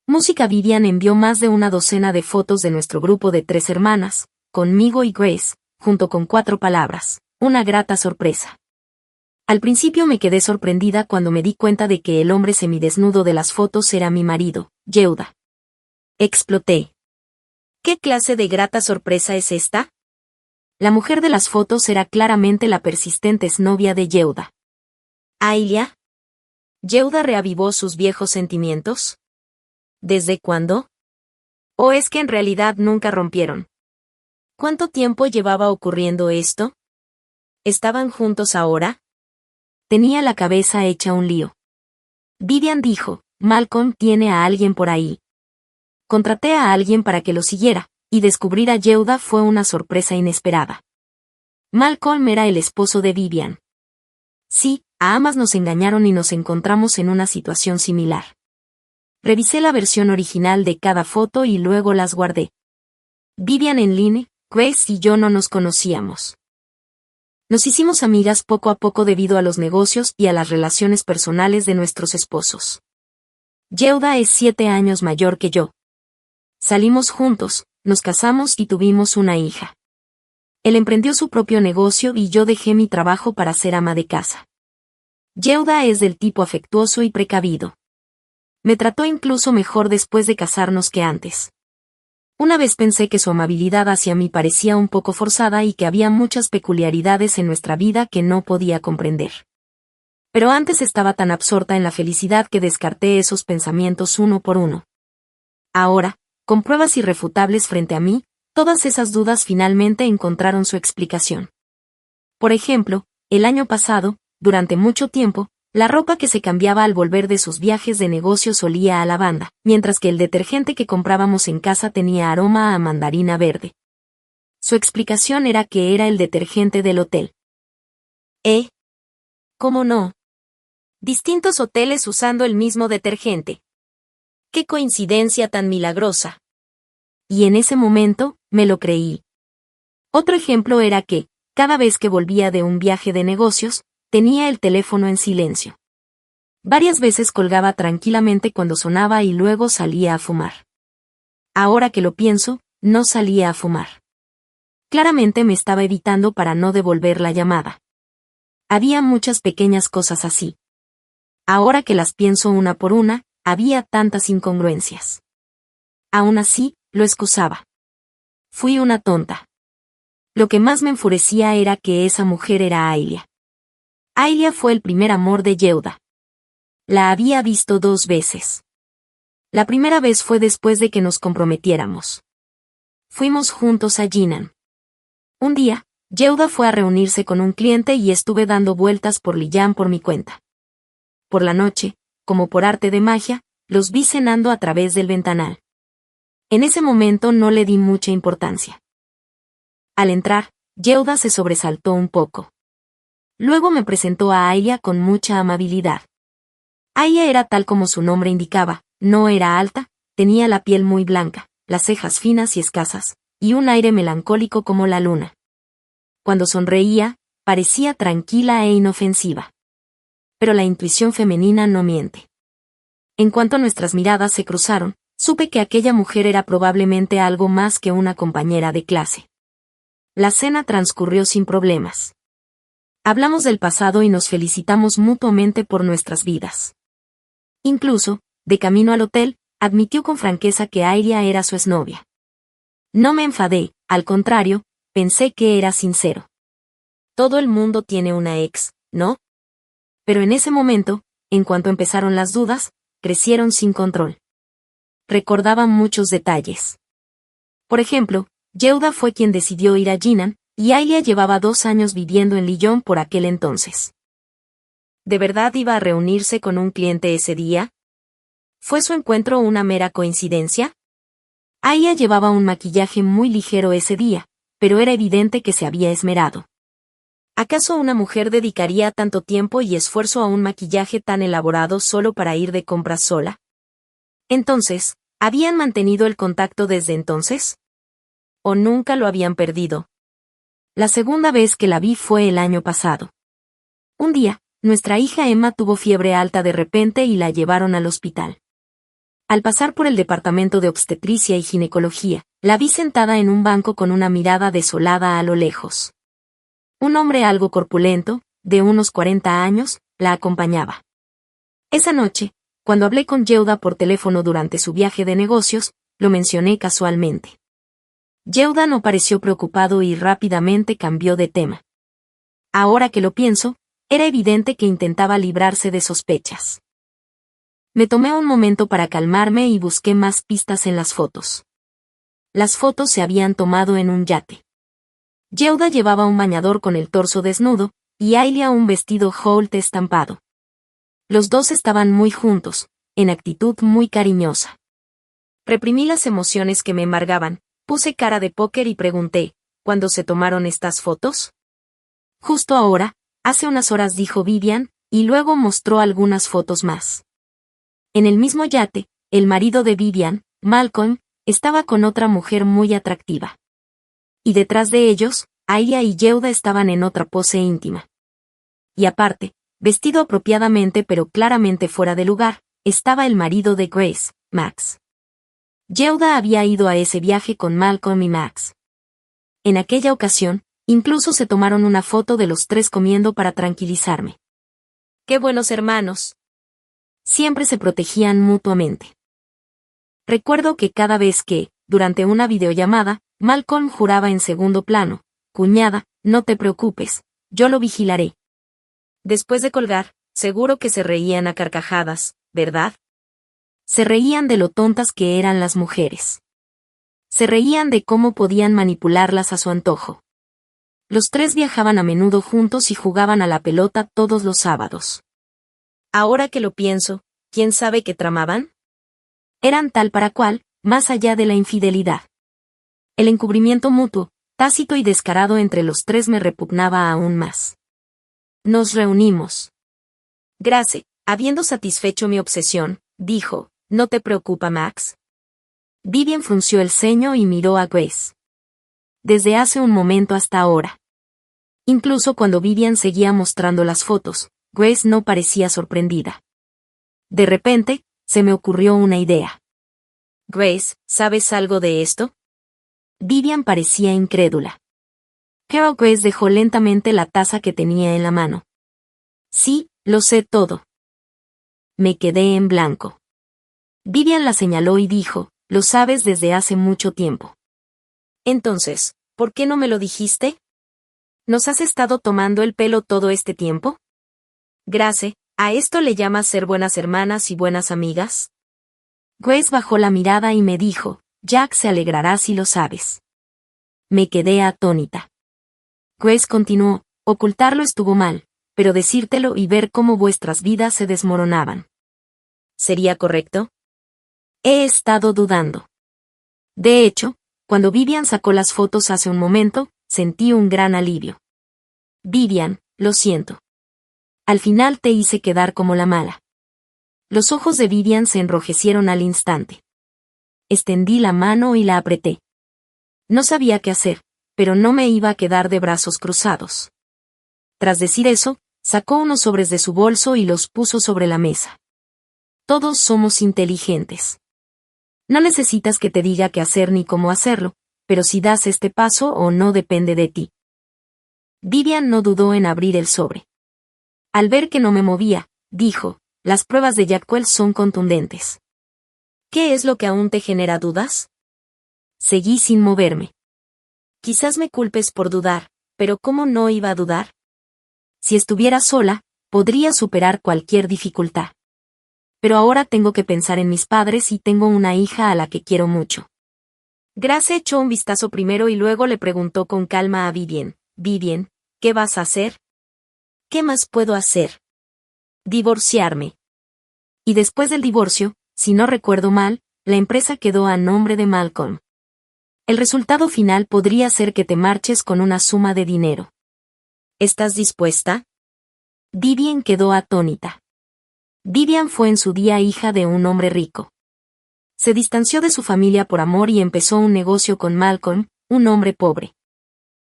Música. Vivian envió más de una docena de fotos de nuestro grupo de 3 hermanas, conmigo y Grace, junto con 4 palabras: una grata sorpresa. Al principio me quedé sorprendida cuando me di cuenta de que el hombre semidesnudo de las fotos era mi marido, Yehuda. Exploté. ¿Qué clase de grata sorpresa es esta? La mujer de las fotos era claramente la persistente exnovia de Yehuda. ¿Ailia? ¿Yehuda reavivó sus viejos sentimientos? ¿Desde cuándo? ¿O es que en realidad nunca rompieron? ¿Cuánto tiempo llevaba ocurriendo esto? ¿Estaban juntos ahora? Tenía la cabeza hecha un lío. Vivian dijo: Malcolm tiene a alguien por ahí. Contraté a alguien para que lo siguiera, y descubrir a Yehuda fue una sorpresa inesperada. Malcolm era el esposo de Vivian. Sí, a ambas nos engañaron y nos encontramos en una situación similar. Revisé la versión original de cada foto y luego las guardé. Vivian en línea, Grace y yo no nos conocíamos. Nos hicimos amigas poco a poco debido a los negocios y a las relaciones personales de nuestros esposos. Yehuda es 7 años mayor que yo. Salimos juntos, nos casamos y tuvimos una hija. Él emprendió su propio negocio y yo dejé mi trabajo para ser ama de casa. Yehuda es del tipo afectuoso y precavido. Me trató incluso mejor después de casarnos que antes. Una vez pensé que su amabilidad hacia mí parecía un poco forzada y que había muchas peculiaridades en nuestra vida que no podía comprender. Pero antes estaba tan absorta en la felicidad que descarté esos pensamientos uno por uno. Ahora, con pruebas irrefutables frente a mí, todas esas dudas finalmente encontraron su explicación. Por ejemplo, el año pasado, durante mucho tiempo, la ropa que se cambiaba al volver de sus viajes de negocios olía a lavanda, mientras que el detergente que comprábamos en casa tenía aroma a mandarina verde. Su explicación era que era el detergente del hotel. ¿Cómo no? Distintos hoteles usando el mismo detergente. ¡Qué coincidencia tan milagrosa! Y en ese momento, me lo creí. Otro ejemplo era que, cada vez que volvía de un viaje de negocios, tenía el teléfono en silencio. Varias veces colgaba tranquilamente cuando sonaba y luego salía a fumar. Ahora que lo pienso, no salía a fumar. Claramente me estaba evitando para no devolver la llamada. Había muchas pequeñas cosas así. Ahora que las pienso una por una, había tantas incongruencias. Aún así, lo excusaba. Fui una tonta. Lo que más me enfurecía era que esa mujer era Ailia. Ailia fue el primer amor de Yehuda. La había visto 2 veces. La primera vez fue después de que nos comprometiéramos. Fuimos juntos a Jinan. Un día, Yehuda fue a reunirse con un cliente y estuve dando vueltas por Liyan por mi cuenta. Por la noche, como por arte de magia, los vi cenando a través del ventanal. En ese momento no le di mucha importancia. Al entrar, Yehuda se sobresaltó un poco. Luego me presentó a Ailia con mucha amabilidad. Ailia era tal como su nombre indicaba, no era alta, tenía la piel muy blanca, las cejas finas y escasas, y un aire melancólico como la luna. Cuando sonreía, parecía tranquila e inofensiva. Pero la intuición femenina no miente. En cuanto nuestras miradas se cruzaron, supe que aquella mujer era probablemente algo más que una compañera de clase. La cena transcurrió sin problemas. Hablamos del pasado y nos felicitamos mutuamente por nuestras vidas. Incluso, de camino al hotel, admitió con franqueza que Ailia era su exnovia. No me enfadé, al contrario, pensé que era sincero. Todo el mundo tiene una ex, ¿no? Pero en ese momento, en cuanto empezaron las dudas, crecieron sin control. Recordaba muchos detalles. Por ejemplo, Yehuda fue quien decidió ir a Jinan, y Ailia llevaba 2 años viviendo en Lyon por aquel entonces. ¿De verdad iba a reunirse con un cliente ese día? ¿Fue su encuentro una mera coincidencia? Ailia llevaba un maquillaje muy ligero ese día, pero era evidente que se había esmerado. ¿Acaso una mujer dedicaría tanto tiempo y esfuerzo a un maquillaje tan elaborado solo para ir de compras sola? Entonces, ¿habían mantenido el contacto desde entonces? ¿O nunca lo habían perdido? La segunda vez que la vi fue el año pasado. Un día, nuestra hija Emma tuvo fiebre alta de repente y la llevaron al hospital. Al pasar por el departamento de obstetricia y ginecología, la vi sentada en un banco con una mirada desolada a lo lejos. Un hombre algo corpulento, de unos 40 años, la acompañaba. Esa noche, cuando hablé con Yehuda por teléfono durante su viaje de negocios, lo mencioné casualmente. Yehuda no pareció preocupado y rápidamente cambió de tema. Ahora que lo pienso, era evidente que intentaba librarse de sospechas. Me tomé un momento para calmarme y busqué más pistas en las fotos. Las fotos se habían tomado en un yate. Yehuda llevaba un bañador con el torso desnudo, y Aylia un vestido Holt estampado. Los dos estaban muy juntos, en actitud muy cariñosa. Reprimí las emociones que me embargaban, puse cara de póker y pregunté, ¿cuándo se tomaron estas fotos? Justo ahora, hace unas horas, dijo Vivian, y luego mostró algunas fotos más. En el mismo yate, el marido de Vivian, Malcolm, estaba con otra mujer muy atractiva. Y detrás de ellos, Aylia y Yehuda estaban en otra pose íntima. Y aparte, vestido apropiadamente pero claramente fuera de lugar, estaba el marido de Grace, Max. Yehuda había ido a ese viaje con Malcolm y Max. En aquella ocasión, incluso se tomaron una foto de los tres comiendo para tranquilizarme. ¡Qué buenos hermanos! Siempre se protegían mutuamente. Recuerdo que cada vez que, durante una videollamada, Malcolm juraba en segundo plano, «Cuñada, no te preocupes, yo lo vigilaré». Después de colgar, seguro que se reían a carcajadas, ¿verdad? Se reían de lo tontas que eran las mujeres. Se reían de cómo podían manipularlas a su antojo. Los tres viajaban a menudo juntos y jugaban a la pelota todos los sábados. Ahora que lo pienso, ¿quién sabe qué tramaban? Eran tal para cual, más allá de la infidelidad. El encubrimiento mutuo, tácito y descarado entre los tres me repugnaba aún más. Nos reunimos. Grace, habiendo satisfecho mi obsesión, dijo, ¿no te preocupa, Max? Vivian frunció el ceño y miró a Grace. Desde hace un momento hasta ahora. Incluso cuando Vivian seguía mostrando las fotos, Grace no parecía sorprendida. De repente, se me ocurrió una idea. Grace, ¿sabes algo de esto? Vivian parecía incrédula. Pero Grace dejó lentamente la taza que tenía en la mano. Sí, lo sé todo. Me quedé en blanco. Vivian la señaló y dijo, lo sabes desde hace mucho tiempo. Entonces, ¿por qué no me lo dijiste? ¿Nos has estado tomando el pelo todo este tiempo? Grace, ¿a esto le llamas ser buenas hermanas y buenas amigas? Grace bajó la mirada y me dijo, Jack se alegrará si lo sabes. Me quedé atónita. Grace continuó, ocultarlo estuvo mal, pero decírtelo y ver cómo vuestras vidas se desmoronaban. ¿Sería correcto? He estado dudando. De hecho, cuando Vivian sacó las fotos hace un momento, sentí un gran alivio. Vivian, lo siento. Al final te hice quedar como la mala. Los ojos de Vivian se enrojecieron al instante. Extendí la mano y la apreté. No sabía qué hacer, pero no me iba a quedar de brazos cruzados. Tras decir eso, sacó unos sobres de su bolso y los puso sobre la mesa. Todos somos inteligentes. No necesitas que te diga qué hacer ni cómo hacerlo, pero si das este paso o no depende de ti. Vivian no dudó en abrir el sobre. Al ver que no me movía, dijo, las pruebas de Jackwell son contundentes. ¿Qué es lo que aún te genera dudas? Seguí sin moverme. Quizás me culpes por dudar, pero ¿cómo no iba a dudar? Si estuviera sola, podría superar cualquier dificultad. Pero ahora tengo que pensar en mis padres y tengo una hija a la que quiero mucho. Grace echó un vistazo primero y luego le preguntó con calma a Vivian, Vivian, ¿qué vas a hacer? ¿Qué más puedo hacer? Divorciarme. Y después del divorcio, si no recuerdo mal, la empresa quedó a nombre de Malcolm. El resultado final podría ser que te marches con una suma de dinero. ¿Estás dispuesta? Vivian quedó atónita. Vivian fue en su día hija de un hombre rico. Se distanció de su familia por amor y empezó un negocio con Malcolm, un hombre pobre.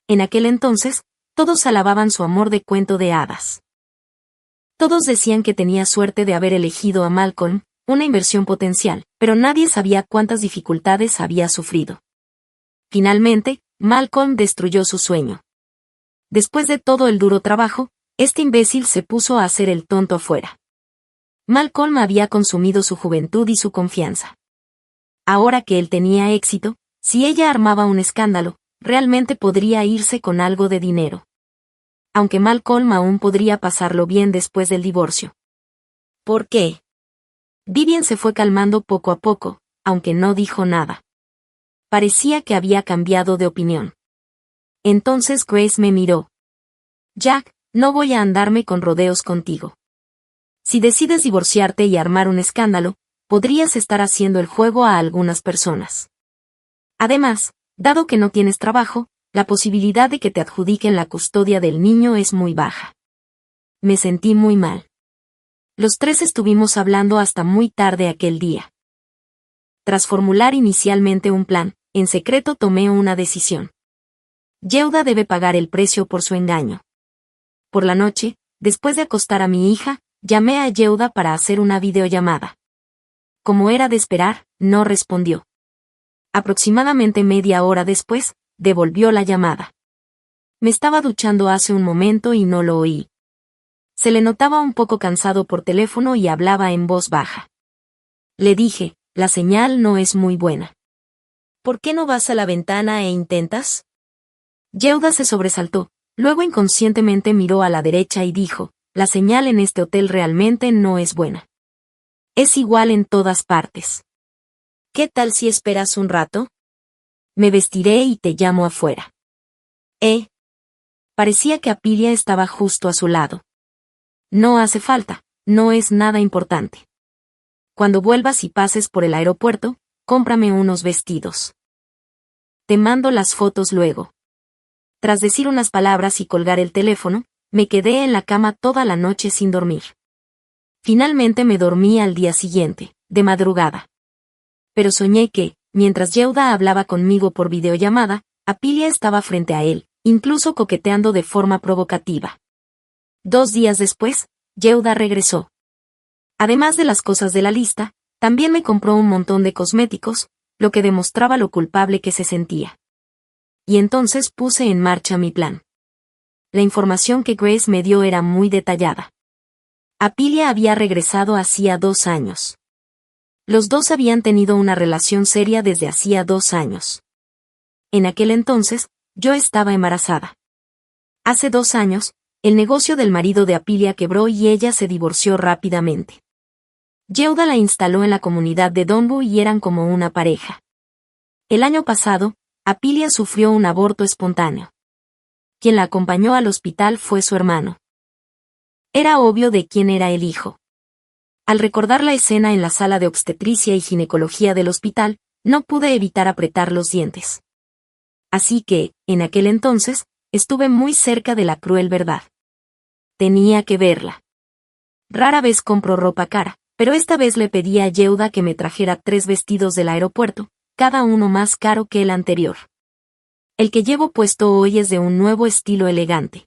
En aquel entonces, todos alababan su amor de cuento de hadas. Todos decían que tenía suerte de haber elegido a Malcolm, una inversión potencial, pero nadie sabía cuántas dificultades había sufrido. Finalmente, Malcolm destruyó su sueño. Después de todo el duro trabajo, este imbécil se puso a hacer el tonto afuera. Malcolm había consumido su juventud y su confianza. Ahora que él tenía éxito, si ella armaba un escándalo, realmente podría irse con algo de dinero. Aunque Malcolm aún podría pasarlo bien después del divorcio. ¿Por qué? Vivian se fue calmando poco a poco, aunque no dijo nada. Parecía que había cambiado de opinión. Entonces Grace me miró. Jack, no voy a andarme con rodeos contigo. Si decides divorciarte y armar un escándalo, podrías estar haciendo el juego a algunas personas. Además, dado que no tienes trabajo, la posibilidad de que te adjudiquen la custodia del niño es muy baja. Me sentí muy mal. Los tres estuvimos hablando hasta muy tarde aquel día. Tras formular inicialmente un plan, en secreto tomé una decisión. Yehuda debe pagar el precio por su engaño. Por la noche, después de acostar a mi hija, llamé a Yehuda para hacer una videollamada. Como era de esperar, no respondió. Aproximadamente media hora después, devolvió la llamada. Me estaba duchando hace un momento y no lo oí. Se le notaba un poco cansado por teléfono y hablaba en voz baja. Le dije, la señal no es muy buena. ¿Por qué no vas a la ventana e intentas? Yehuda se sobresaltó, luego inconscientemente miró a la derecha y dijo, la señal en este hotel realmente no es buena. Es igual en todas partes. ¿Qué tal si esperas un rato? Me vestiré y te llamo afuera. Parecía que Apilia estaba justo a su lado. No hace falta, no es nada importante. Cuando vuelvas y pases por el aeropuerto, cómprame unos vestidos. Te mando las fotos luego. Tras decir unas palabras y colgar el teléfono, me quedé en la cama toda la noche sin dormir. Finalmente me dormí al día siguiente, de madrugada. Pero soñé que, mientras Yehuda hablaba conmigo por videollamada, Apilia estaba frente a él, incluso coqueteando de forma provocativa. 2 días después, Yehuda regresó. Además de las cosas de la lista, también me compró un montón de cosméticos, lo que demostraba lo culpable que se sentía. Y entonces puse en marcha mi plan. La información que Grace me dio era muy detallada. Apilia había regresado hacía 2 años. Los dos habían tenido una relación seria desde hacía 2 años. En aquel entonces, yo estaba embarazada. Hace 2 años, el negocio del marido de Apilia quebró y ella se divorció rápidamente. Yehuda la instaló en la comunidad de Donbu y eran como una pareja. El año pasado, Apilia sufrió un aborto espontáneo. Quien la acompañó al hospital fue su hermano. Era obvio de quién era el hijo. Al recordar la escena en la sala de obstetricia y ginecología del hospital, no pude evitar apretar los dientes. Así que, en aquel entonces, estuve muy cerca de la cruel verdad. Tenía que verla. Rara vez compro ropa cara, pero esta vez le pedí a Yehuda que me trajera 3 vestidos del aeropuerto, cada uno más caro que el anterior. El que llevo puesto hoy es de un nuevo estilo elegante.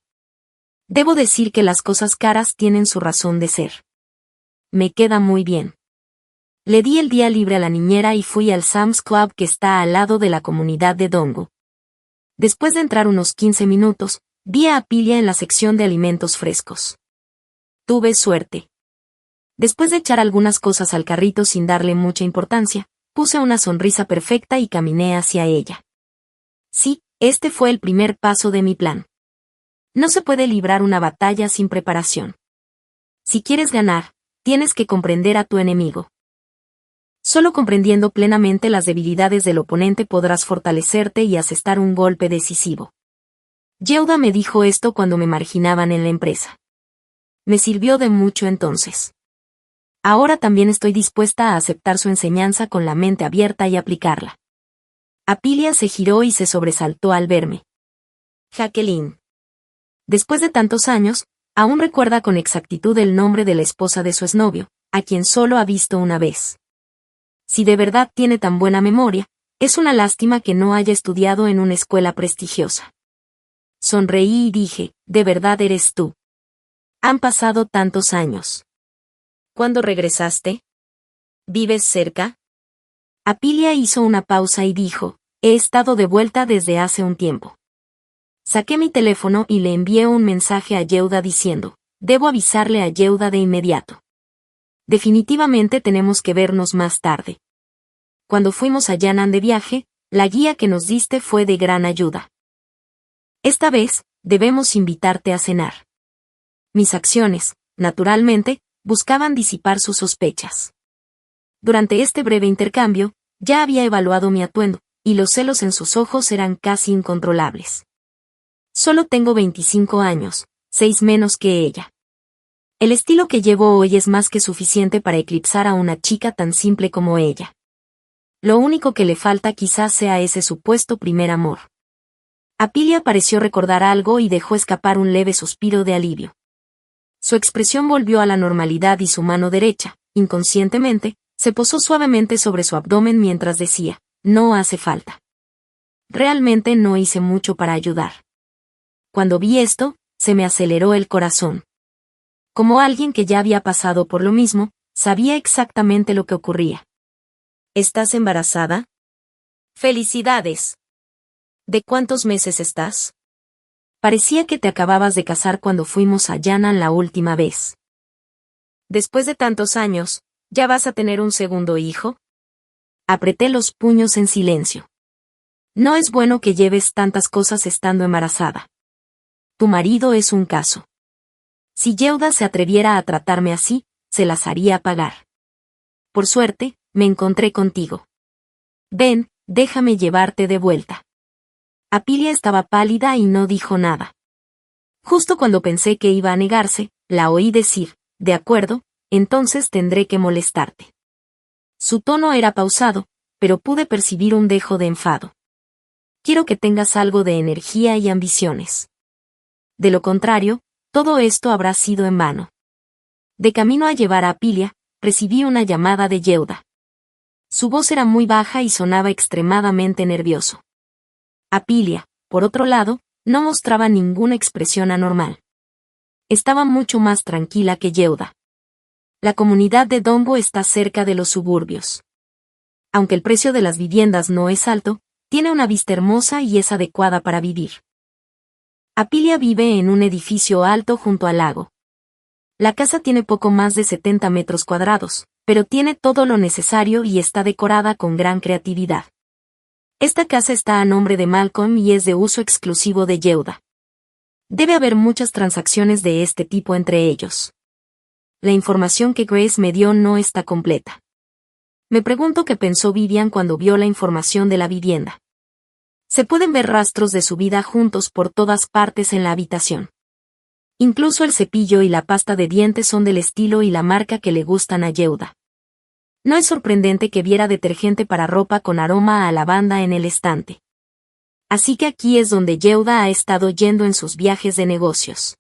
Debo decir que las cosas caras tienen su razón de ser. Me queda muy bien. Le di el día libre a la niñera y fui al Sam's Club que está al lado de la comunidad de Dongu. Después de entrar unos 15 minutos, vi a Apilia en la sección de alimentos frescos. Tuve suerte. Después de echar algunas cosas al carrito sin darle mucha importancia, puse una sonrisa perfecta y caminé hacia ella. Sí, este fue el primer paso de mi plan. No se puede librar una batalla sin preparación. Si quieres ganar, tienes que comprender a tu enemigo. Solo comprendiendo plenamente las debilidades del oponente podrás fortalecerte y asestar un golpe decisivo. Yehuda me dijo esto cuando me marginaban en la empresa. Me sirvió de mucho entonces. Ahora también estoy dispuesta a aceptar su enseñanza con la mente abierta y aplicarla. Apilia se giró y se sobresaltó al verme. Jacqueline. Después de tantos años, aún recuerda con exactitud el nombre de la esposa de su exnovio, a quien solo ha visto una vez. Si de verdad tiene tan buena memoria, es una lástima que no haya estudiado en una escuela prestigiosa. Sonreí y dije, ¿de verdad eres tú? Han pasado tantos años. ¿Cuándo regresaste? ¿Vives cerca? Apilia hizo una pausa y dijo, he estado de vuelta desde hace un tiempo. Saqué mi teléfono y le envié un mensaje a Yehuda diciendo, debo avisarle a Yehuda de inmediato. Definitivamente tenemos que vernos más tarde. Cuando fuimos a Yanán de viaje, la guía que nos diste fue de gran ayuda. Esta vez, debemos invitarte a cenar. Mis acciones, naturalmente, buscaban disipar sus sospechas. Durante este breve intercambio, ya había evaluado mi atuendo, y los celos en sus ojos eran casi incontrolables. Solo tengo 25 años, 6 menos que ella. El estilo que llevo hoy es más que suficiente para eclipsar a una chica tan simple como ella. Lo único que le falta quizás sea ese supuesto primer amor. Apilia pareció recordar algo y dejó escapar un leve suspiro de alivio. Su expresión volvió a la normalidad y su mano derecha, inconscientemente, se posó suavemente sobre su abdomen mientras decía, no hace falta. Realmente no hice mucho para ayudar. Cuando vi esto, se me aceleró el corazón. Como alguien que ya había pasado por lo mismo, sabía exactamente lo que ocurría. ¿Estás embarazada? ¡Felicidades! ¿De cuántos meses estás? Parecía que te acababas de casar cuando fuimos a Yanán la última vez. Después de tantos años, ¿ya vas a tener un segundo hijo? Apreté los puños en silencio. No es bueno que lleves tantas cosas estando embarazada. Tu marido es un caso. Si Yehuda se atreviera a tratarme así, se las haría pagar. Por suerte, me encontré contigo. Ven, déjame llevarte de vuelta. Apilia estaba pálida y no dijo nada. Justo cuando pensé que iba a negarse, la oí decir, de acuerdo, entonces tendré que molestarte. Su tono era pausado, pero pude percibir un dejo de enfado. Quiero que tengas algo de energía y ambiciones. De lo contrario, todo esto habrá sido en vano. De camino a llevar a Apilia, recibí una llamada de Yehuda. Su voz era muy baja y sonaba extremadamente nervioso. Apilia, por otro lado, no mostraba ninguna expresión anormal. Estaba mucho más tranquila que Yehuda. La comunidad de Dombo está cerca de los suburbios. Aunque el precio de las viviendas no es alto, tiene una vista hermosa y es adecuada para vivir. Apilia vive en un edificio alto junto al lago. La casa tiene poco más de 70 metros cuadrados, pero tiene todo lo necesario y está decorada con gran creatividad. Esta casa está a nombre de Malcolm y es de uso exclusivo de Yehuda. Debe haber muchas transacciones de este tipo entre ellos. La información que Grace me dio no está completa. Me pregunto qué pensó Vivian cuando vio la información de la vivienda. Se pueden ver rastros de su vida juntos por todas partes en la habitación. Incluso el cepillo y la pasta de dientes son del estilo y la marca que le gustan a Yehuda. No es sorprendente que viera detergente para ropa con aroma a lavanda en el estante. Así que aquí es donde Yehuda ha estado yendo en sus viajes de negocios.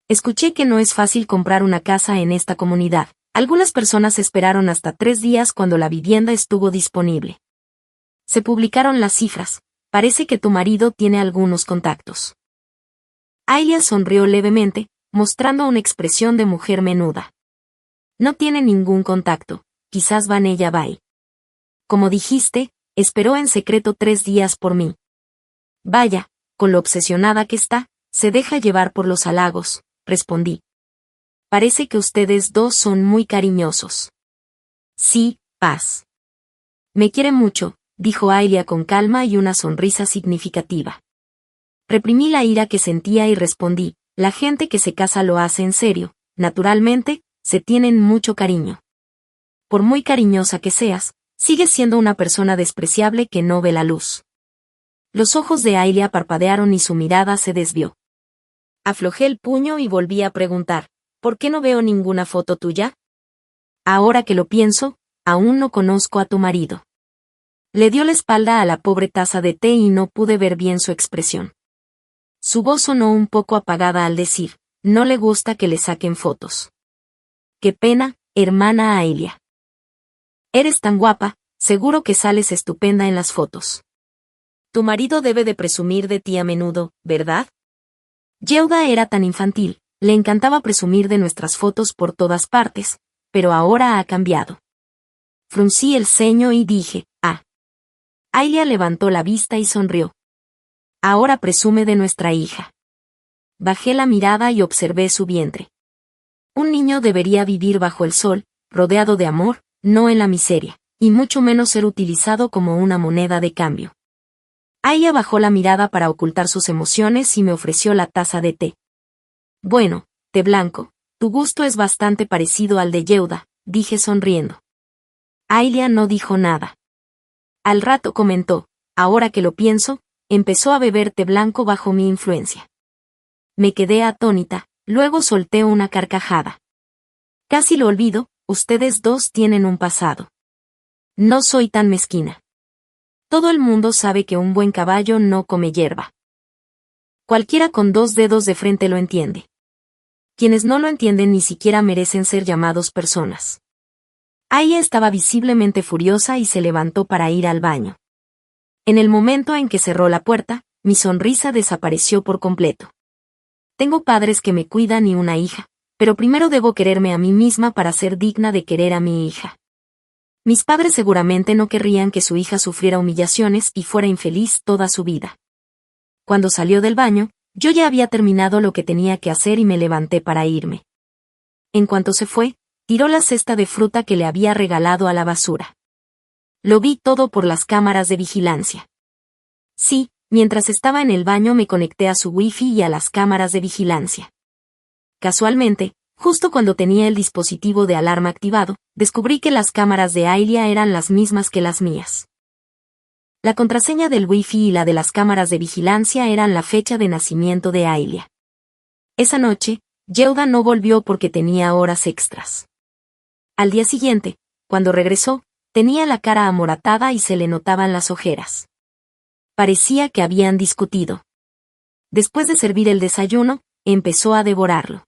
Escuché que no es fácil comprar una casa en esta comunidad. Algunas personas esperaron hasta 3 días cuando la vivienda estuvo disponible. Se publicaron las cifras. Parece que tu marido tiene algunos contactos. Ailea sonrió levemente, mostrando una expresión de mujer menuda. No tiene ningún contacto, quizás Vanella Bay. Como dijiste, esperó en secreto 3 días por mí. Vaya, con lo obsesionada que está, se deja llevar por los halagos, respondí. Parece que ustedes dos son muy cariñosos. Sí, Paz. Me quiere mucho, dijo Ailea con calma y una sonrisa significativa. Reprimí la ira que sentía y respondí, la gente que se casa lo hace en serio, naturalmente, se tienen mucho cariño. Por muy cariñosa que seas, sigues siendo una persona despreciable que no ve la luz. Los ojos de Ailea parpadearon y su mirada se desvió. Aflojé el puño y volví a preguntar, ¿por qué no veo ninguna foto tuya? Ahora que lo pienso, aún no conozco a tu marido. Le dio la espalda a la pobre taza de té y no pude ver bien su expresión. Su voz sonó un poco apagada al decir, no le gusta que le saquen fotos. Qué pena, hermana Ailea. Eres tan guapa, seguro que sales estupenda en las fotos. Tu marido debe de presumir de ti a menudo, ¿verdad? Yehuda era tan infantil, le encantaba presumir de nuestras fotos por todas partes, pero ahora ha cambiado. Fruncí el ceño y dije, ah. Aylia levantó la vista y sonrió. Ahora presume de nuestra hija. Bajé la mirada y observé su vientre. Un niño debería vivir bajo el sol, rodeado de amor, no en la miseria, y mucho menos ser utilizado como una moneda de cambio. Aylia bajó la mirada para ocultar sus emociones y me ofreció la taza de té. Bueno, té blanco, tu gusto es bastante parecido al de Yehuda, dije sonriendo. Aylia no dijo nada. Al rato comentó, ahora que lo pienso, empezó a beber té blanco bajo mi influencia. Me quedé atónita, luego solté una carcajada. Casi lo olvido, ustedes dos tienen un pasado. No soy tan mezquina. Todo el mundo sabe que un buen caballo no come hierba. Cualquiera con 2 dedos de frente lo entiende. Quienes no lo entienden ni siquiera merecen ser llamados personas. Aylia estaba visiblemente furiosa y se levantó para ir al baño. En el momento en que cerró la puerta, mi sonrisa desapareció por completo. Tengo padres que me cuidan y una hija, pero primero debo quererme a mí misma para ser digna de querer a mi hija. Mis padres seguramente no querrían que su hija sufriera humillaciones y fuera infeliz toda su vida. Cuando salió del baño, yo ya había terminado lo que tenía que hacer y me levanté para irme. En cuanto se fue, tiró la cesta de fruta que le había regalado a la basura. Lo vi todo por las cámaras de vigilancia. Sí, mientras estaba en el baño me conecté a su wifi y a las cámaras de vigilancia. Casualmente, justo cuando tenía el dispositivo de alarma activado, descubrí que las cámaras de Aylia eran las mismas que las mías. La contraseña del wifi y la de las cámaras de vigilancia eran la fecha de nacimiento de Aylia. Esa noche, Yehuda no volvió porque tenía horas extras. Al día siguiente, cuando regresó, tenía la cara amoratada y se le notaban las ojeras. Parecía que habían discutido. Después de servir el desayuno, empezó a devorarlo.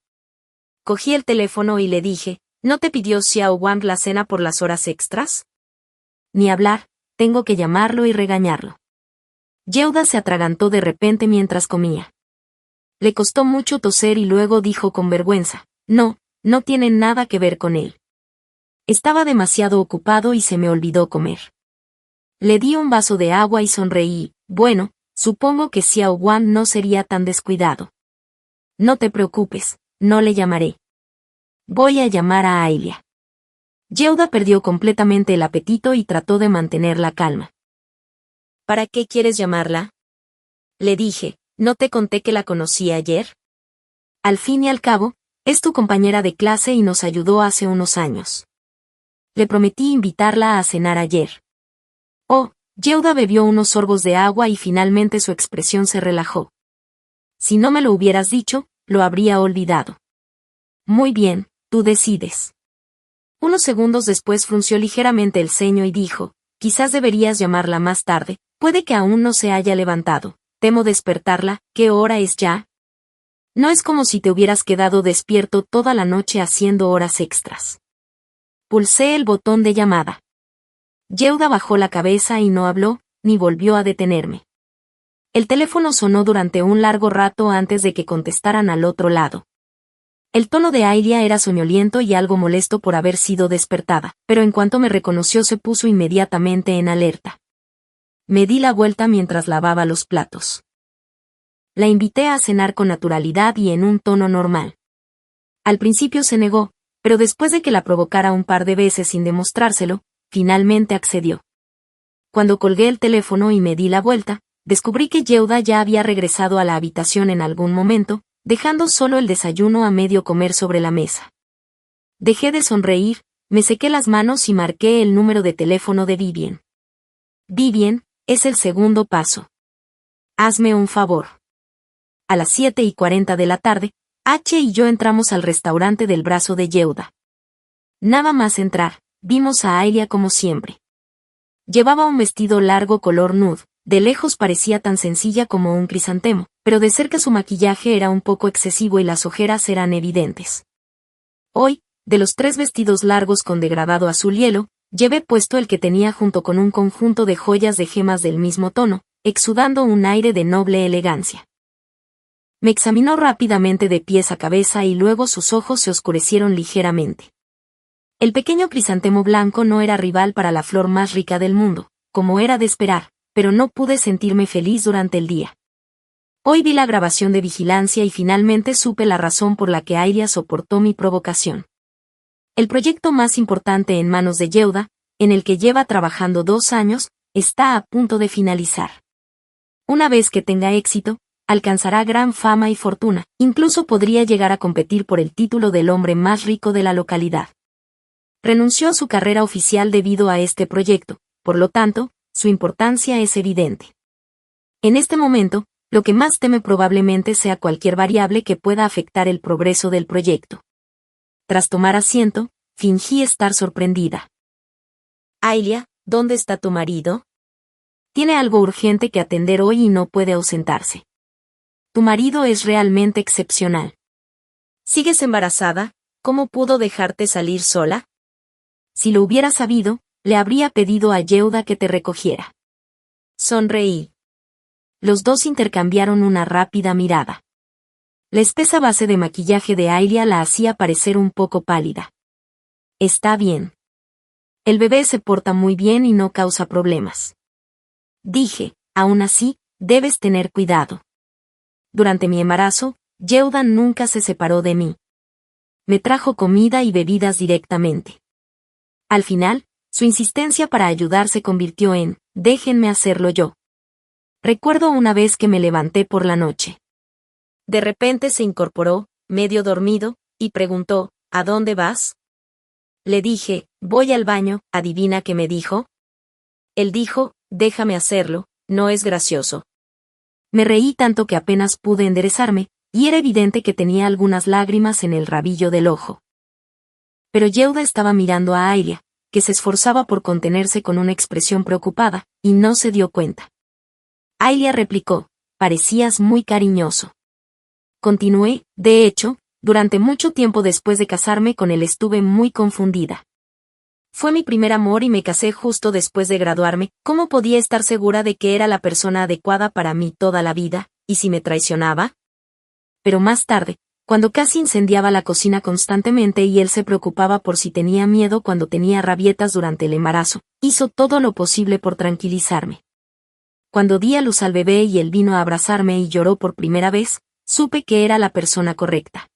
Cogí el teléfono y le dije, ¿no te pidió Xiao Wang la cena por las horas extras? Ni hablar, tengo que llamarlo y regañarlo. Yehuda se atragantó de repente mientras comía. Le costó mucho toser y luego dijo con vergüenza, no tiene nada que ver con él. Estaba demasiado ocupado y se me olvidó comer. Le di un vaso de agua y sonreí, bueno, supongo que Xiao Wang no sería tan descuidado. No te preocupes, no le llamaré. Voy a llamar a Aylia. Yehuda perdió completamente el apetito y trató de mantener la calma. ¿Para qué quieres llamarla? Le dije, ¿no te conté que la conocí ayer? Al fin y al cabo, es tu compañera de clase y nos ayudó hace unos años. Le prometí invitarla a cenar ayer. Oh, Yehuda bebió unos sorbos de agua y finalmente su expresión se relajó. Si no me lo hubieras dicho, lo habría olvidado. Muy bien, tú decides. Unos segundos después frunció ligeramente el ceño y dijo, quizás deberías llamarla más tarde, puede que aún no se haya levantado, temo despertarla, ¿qué hora es ya? No es como si te hubieras quedado despierto toda la noche haciendo horas extras. Pulsé el botón de llamada. Yehuda bajó la cabeza y no habló, ni volvió a detenerme. El teléfono sonó durante un largo rato antes de que contestaran al otro lado. El tono de Aylia era soñoliento y algo molesto por haber sido despertada, pero en cuanto me reconoció se puso inmediatamente en alerta. Me di la vuelta mientras lavaba los platos. La invité a cenar con naturalidad y en un tono normal. Al principio se negó, pero después de que la provocara un par de veces sin demostrárselo, finalmente accedió. Cuando colgué el teléfono y me di la vuelta, descubrí que Yehuda ya había regresado a la habitación en algún momento, dejando solo el desayuno a medio comer sobre la mesa. Dejé de sonreír, me sequé las manos y marqué el número de teléfono de Vivien. Vivien, es el segundo paso. Hazme un favor. A las 7:40 de la tarde, H y yo entramos al restaurante del brazo de Yehuda. Nada más entrar, vimos a Aylia como siempre. Llevaba un vestido largo color nude, de lejos parecía tan sencilla como un crisantemo, pero de cerca su maquillaje era un poco excesivo y las ojeras eran evidentes. Hoy, de los 3 vestidos largos con degradado azul hielo, llevé puesto el que tenía junto con un conjunto de joyas de gemas del mismo tono, exudando un aire de noble elegancia. Me examinó rápidamente de pies a cabeza y luego sus ojos se oscurecieron ligeramente. El pequeño crisantemo blanco no era rival para la flor más rica del mundo, como era de esperar, pero no pude sentirme feliz durante el día. Hoy vi la grabación de vigilancia y finalmente supe la razón por la que Ailia soportó mi provocación. El proyecto más importante en manos de Yehuda, en el que lleva trabajando 2 años, está a punto de finalizar. Una vez que tenga éxito, alcanzará gran fama y fortuna, incluso podría llegar a competir por el título del hombre más rico de la localidad. Renunció a su carrera oficial debido a este proyecto, por lo tanto, su importancia es evidente. En este momento, lo que más teme probablemente sea cualquier variable que pueda afectar el progreso del proyecto. Tras tomar asiento, fingí estar sorprendida. Ailia, ¿dónde está tu marido? Tiene algo urgente que atender hoy y no puede ausentarse. Tu marido es realmente excepcional. ¿Sigues embarazada? ¿Cómo pudo dejarte salir sola? Si lo hubiera sabido, le habría pedido a Yehuda que te recogiera. Sonreí. Los dos intercambiaron una rápida mirada. La espesa base de maquillaje de Ailia la hacía parecer un poco pálida. Está bien. El bebé se porta muy bien y no causa problemas. Dije, aún así, debes tener cuidado. Durante mi embarazo, Yehuda nunca se separó de mí. Me trajo comida y bebidas directamente. Al final, su insistencia para ayudar se convirtió en, déjenme hacerlo yo. Recuerdo una vez que me levanté por la noche. De repente se incorporó, medio dormido, y preguntó, ¿a dónde vas? Le dije, voy al baño, ¿adivina qué me dijo? Él dijo, déjame hacerlo, no es gracioso. Me reí tanto que apenas pude enderezarme, y era evidente que tenía algunas lágrimas en el rabillo del ojo. Pero Yehuda estaba mirando a Ailia, que se esforzaba por contenerse con una expresión preocupada, y no se dio cuenta. Ailia replicó, parecías muy cariñoso. Continué, de hecho, durante mucho tiempo después de casarme con él estuve muy confundida. Fue mi primer amor y me casé justo después de graduarme, ¿cómo podía estar segura de que era la persona adecuada para mí toda la vida, y si me traicionaba? Pero más tarde, cuando casi incendiaba la cocina constantemente y él se preocupaba por si tenía miedo cuando tenía rabietas durante el embarazo, hizo todo lo posible por tranquilizarme. Cuando di a luz al bebé y él vino a abrazarme y lloró por primera vez, supe que era la persona correcta.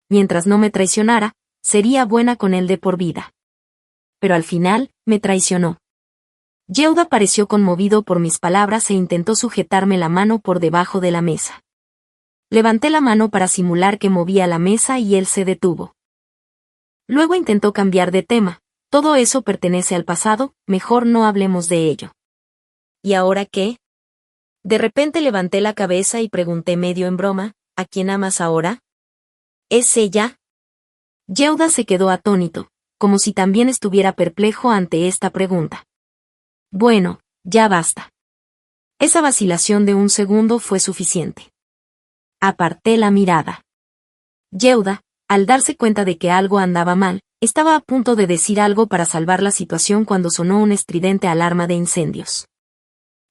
Mientras no me traicionara, sería buena con él de por vida. Pero al final, me traicionó. Yehuda pareció conmovido por mis palabras e intentó sujetarme la mano por debajo de la mesa. Levanté la mano para simular que movía la mesa y él se detuvo. Luego intentó cambiar de tema, todo eso pertenece al pasado, mejor no hablemos de ello. ¿Y ahora qué? De repente levanté la cabeza y pregunté medio en broma, ¿a quién amas ahora? ¿Es ella? Yehuda se quedó atónito, como si también estuviera perplejo ante esta pregunta. Bueno, ya basta. Esa vacilación de un segundo fue suficiente. Aparté la mirada. Yehuda, al darse cuenta de que algo andaba mal, estaba a punto de decir algo para salvar la situación cuando sonó una estridente alarma de incendios.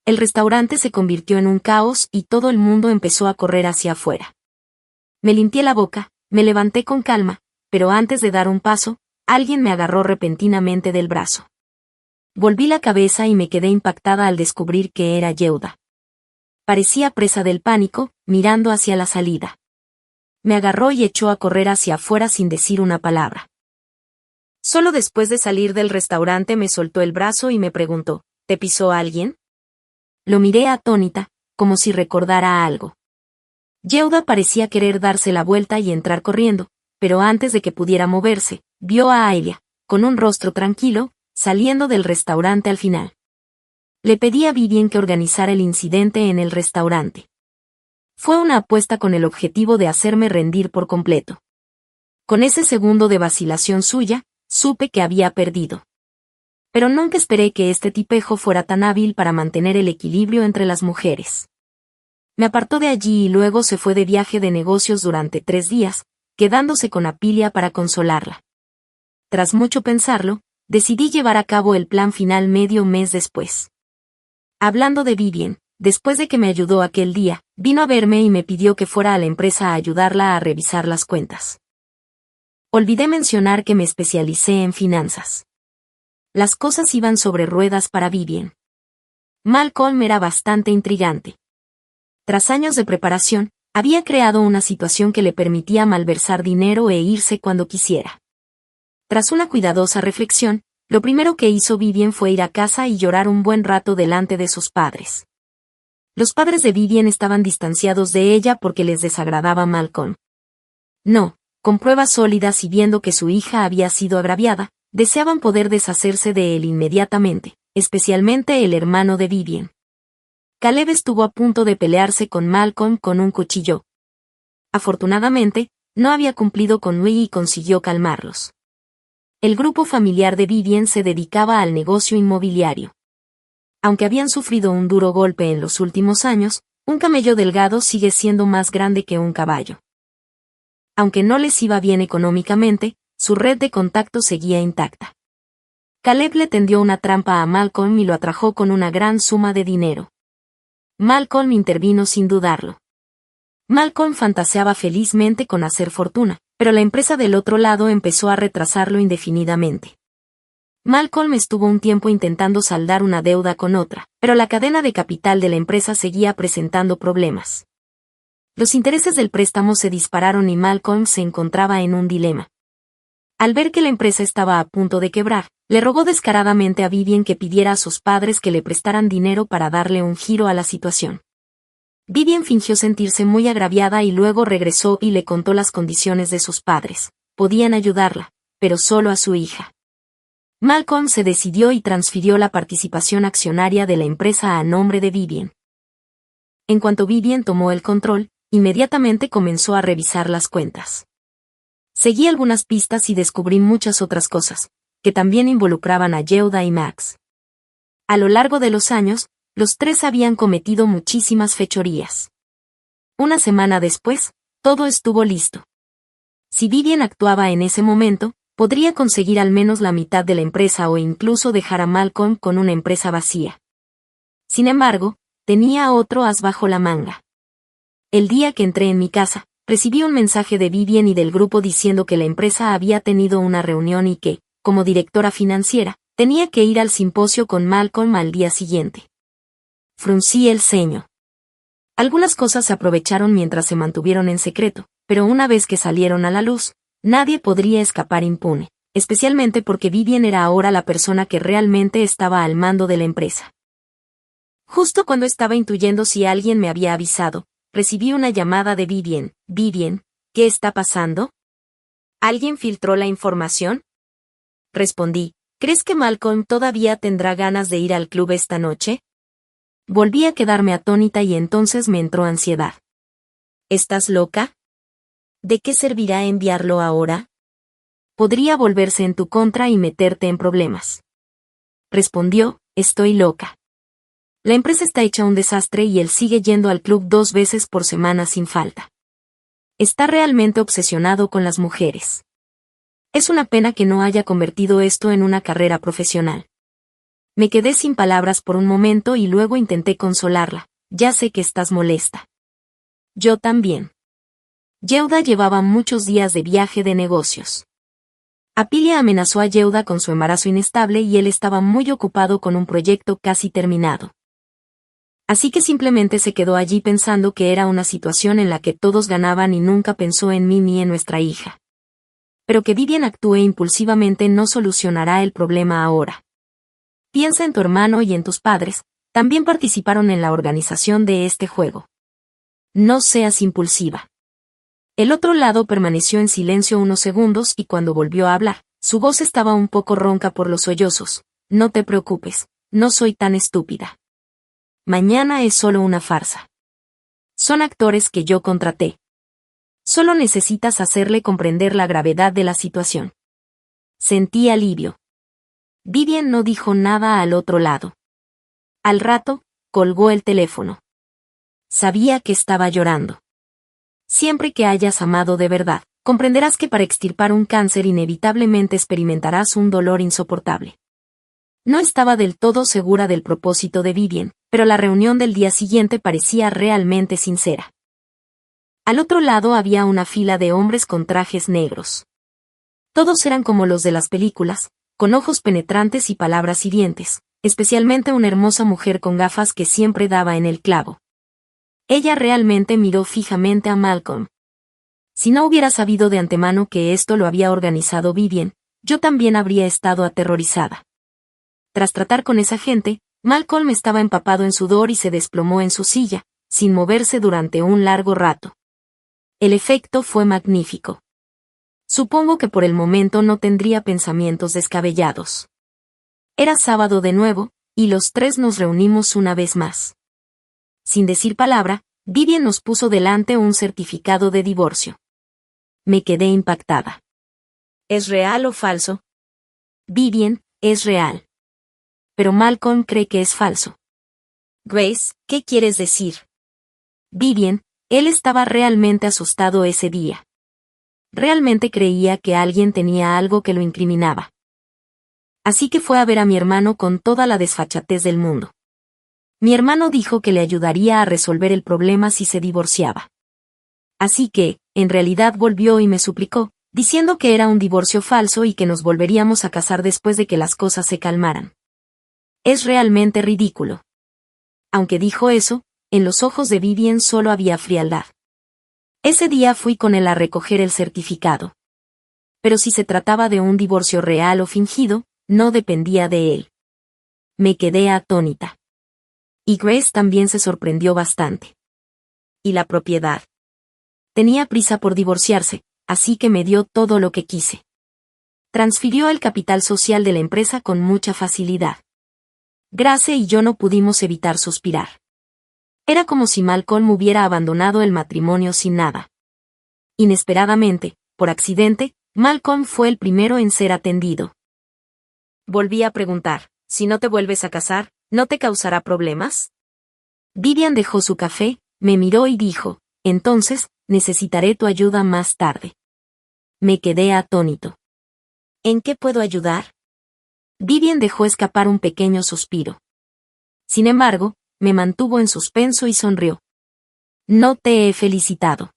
El restaurante se convirtió en un caos y todo el mundo empezó a correr hacia afuera. Me limpié la boca, me levanté con calma, pero antes de dar un paso, alguien me agarró repentinamente del brazo. Volví la cabeza y me quedé impactada al descubrir que era Yehuda. Parecía presa del pánico, mirando hacia la salida. Me agarró y echó a correr hacia afuera sin decir una palabra. Solo después de salir del restaurante me soltó el brazo y me preguntó, ¿te pisó alguien? Lo miré atónita, como si recordara algo. Yehuda parecía querer darse la vuelta y entrar corriendo, pero antes de que pudiera moverse, vio a Ailia, con un rostro tranquilo, saliendo del restaurante al final. Le pedí a Vivian que organizara el incidente en el restaurante. Fue una apuesta con el objetivo de hacerme rendir por completo. Con ese segundo de vacilación suya, supe que había perdido. Pero nunca esperé que este tipejo fuera tan hábil para mantener el equilibrio entre las mujeres. Me apartó de allí y luego se fue de viaje de negocios durante 3 días, quedándose con Apilia para consolarla. Tras mucho pensarlo, decidí llevar a cabo el plan final medio mes después. Hablando de Vivian, después de que me ayudó aquel día, vino a verme y me pidió que fuera a la empresa a ayudarla a revisar las cuentas. Olvidé mencionar que me especialicé en finanzas. Las cosas iban sobre ruedas para Vivien. Malcolm era bastante intrigante. Tras años de preparación, había creado una situación que le permitía malversar dinero e irse cuando quisiera. Tras una cuidadosa reflexión, lo primero que hizo Vivien fue ir a casa y llorar un buen rato delante de sus padres. Los padres de Vivien estaban distanciados de ella porque les desagradaba Malcolm. No, con pruebas sólidas y viendo que su hija había sido agraviada, deseaban poder deshacerse de él inmediatamente, especialmente el hermano de Vivien. Caleb estuvo a punto de pelearse con Malcolm con un cuchillo. Afortunadamente, no había cumplido con Louis y consiguió calmarlos. El grupo familiar de Vivien se dedicaba al negocio inmobiliario. Aunque habían sufrido un duro golpe en los últimos años, un camello delgado sigue siendo más grande que un caballo. Aunque no les iba bien económicamente, su red de contactos seguía intacta. Caleb le tendió una trampa a Malcolm y lo atrajo con una gran suma de dinero. Malcolm intervino sin dudarlo. Malcolm fantaseaba felizmente con hacer fortuna, pero la empresa del otro lado empezó a retrasarlo indefinidamente. Malcolm estuvo un tiempo intentando saldar una deuda con otra, pero la cadena de capital de la empresa seguía presentando problemas. Los intereses del préstamo se dispararon y Malcolm se encontraba en un dilema. Al ver que la empresa estaba a punto de quebrar, le rogó descaradamente a Vivien que pidiera a sus padres que le prestaran dinero para darle un giro a la situación. Vivien fingió sentirse muy agraviada y luego regresó y le contó las condiciones de sus padres. Podían ayudarla, pero solo a su hija. Malcolm se decidió y transfirió la participación accionaria de la empresa a nombre de Vivien. En cuanto Vivien tomó el control, inmediatamente comenzó a revisar las cuentas. Seguí algunas pistas y descubrí muchas otras cosas, que también involucraban a Yehuda y Max. A lo largo de los años, los tres habían cometido muchísimas fechorías. Una semana después, todo estuvo listo. Si Vivien actuaba en ese momento, podría conseguir al menos la mitad de la empresa o incluso dejar a Malcolm con una empresa vacía. Sin embargo, tenía otro as bajo la manga. El día que entré en mi casa, recibí un mensaje de Vivien y del grupo diciendo que la empresa había tenido una reunión y que, como directora financiera, tenía que ir al simposio con Malcolm al día siguiente. Fruncí el ceño. Algunas cosas se aprovecharon mientras se mantuvieron en secreto, pero una vez que salieron a la luz, nadie podría escapar impune, especialmente porque Vivien era ahora la persona que realmente estaba al mando de la empresa. Justo cuando estaba intuyendo si alguien me había avisado, recibí una llamada de Vivien. Vivien, ¿qué está pasando? ¿Alguien filtró la información? Respondí, ¿crees que Malcolm todavía tendrá ganas de ir al club esta noche? Volví a quedarme atónita y entonces me entró ansiedad. ¿Estás loca? ¿De qué servirá enviarlo ahora? Podría volverse en tu contra y meterte en problemas. Respondió, estoy loca. La empresa está hecha un desastre y él sigue yendo al club 2 veces por semana sin falta. Está realmente obsesionado con las mujeres. Es una pena que no haya convertido esto en una carrera profesional. Me quedé sin palabras por un momento y luego intenté consolarla. Ya sé que estás molesta. Yo también. Yehuda llevaba muchos días de viaje de negocios. Apilia amenazó a Yehuda con su embarazo inestable y él estaba muy ocupado con un proyecto casi terminado. Así que simplemente se quedó allí pensando que era una situación en la que todos ganaban y nunca pensó en mí ni en nuestra hija. Pero que Vivien actúe impulsivamente no solucionará el problema ahora. Piensa en tu hermano y en tus padres, también participaron en la organización de este juego. No seas impulsiva. El otro lado permaneció en silencio unos segundos y cuando volvió a hablar, su voz estaba un poco ronca por los sollozos. No te preocupes, no soy tan estúpida. Mañana es solo una farsa. Son actores que yo contraté. Solo necesitas hacerle comprender la gravedad de la situación. Sentí alivio. Vivien no dijo nada al otro lado. Al rato, colgó el teléfono. Sabía que estaba llorando. Siempre que hayas amado de verdad, comprenderás que para extirpar un cáncer inevitablemente experimentarás un dolor insoportable. No estaba del todo segura del propósito de Vivien, pero la reunión del día siguiente parecía realmente sincera. Al otro lado había una fila de hombres con trajes negros. Todos eran como los de las películas, con ojos penetrantes y palabras hirientes, especialmente una hermosa mujer con gafas que siempre daba en el clavo. Ella realmente miró fijamente a Malcolm. Si no hubiera sabido de antemano que esto lo había organizado Vivian, yo también habría estado aterrorizada. Tras tratar con esa gente, Malcolm estaba empapado en sudor y se desplomó en su silla, sin moverse durante un largo rato. El efecto fue magnífico. Supongo que por el momento no tendría pensamientos descabellados. Era sábado de nuevo, y los tres nos reunimos una vez más. Sin decir palabra, Vivian nos puso delante un certificado de divorcio. Me quedé impactada. ¿Es real o falso? Vivian, es real. Pero Malcolm cree que es falso. Grace, ¿qué quieres decir? Vivian, él estaba realmente asustado ese día. Realmente creía que alguien tenía algo que lo incriminaba. Así que fue a ver a mi hermano con toda la desfachatez del mundo. Mi hermano dijo que le ayudaría a resolver el problema si se divorciaba. Así que, en realidad volvió y me suplicó, diciendo que era un divorcio falso y que nos volveríamos a casar después de que las cosas se calmaran. Es realmente ridículo. Aunque dijo eso, en los ojos de Vivian solo había frialdad. Ese día fui con él a recoger el certificado. Pero si se trataba de un divorcio real o fingido, no dependía de él. Me quedé atónita. Y Grace también se sorprendió bastante. ¿Y la propiedad? Tenía prisa por divorciarse, así que me dio todo lo que quise. Transfirió el capital social de la empresa con mucha facilidad. Grace y yo no pudimos evitar suspirar. Era como si Malcolm hubiera abandonado el matrimonio sin nada. Inesperadamente, por accidente, Malcolm fue el primero en ser atendido. Volví a preguntar, si no te vuelves a casar, ¿no te causará problemas? Vivian dejó su café, me miró y dijo, entonces, necesitaré tu ayuda más tarde. Me quedé atónito. ¿En qué puedo ayudar? Vivian dejó escapar un pequeño suspiro. Sin embargo, me mantuvo en suspenso y sonrió. No te he felicitado.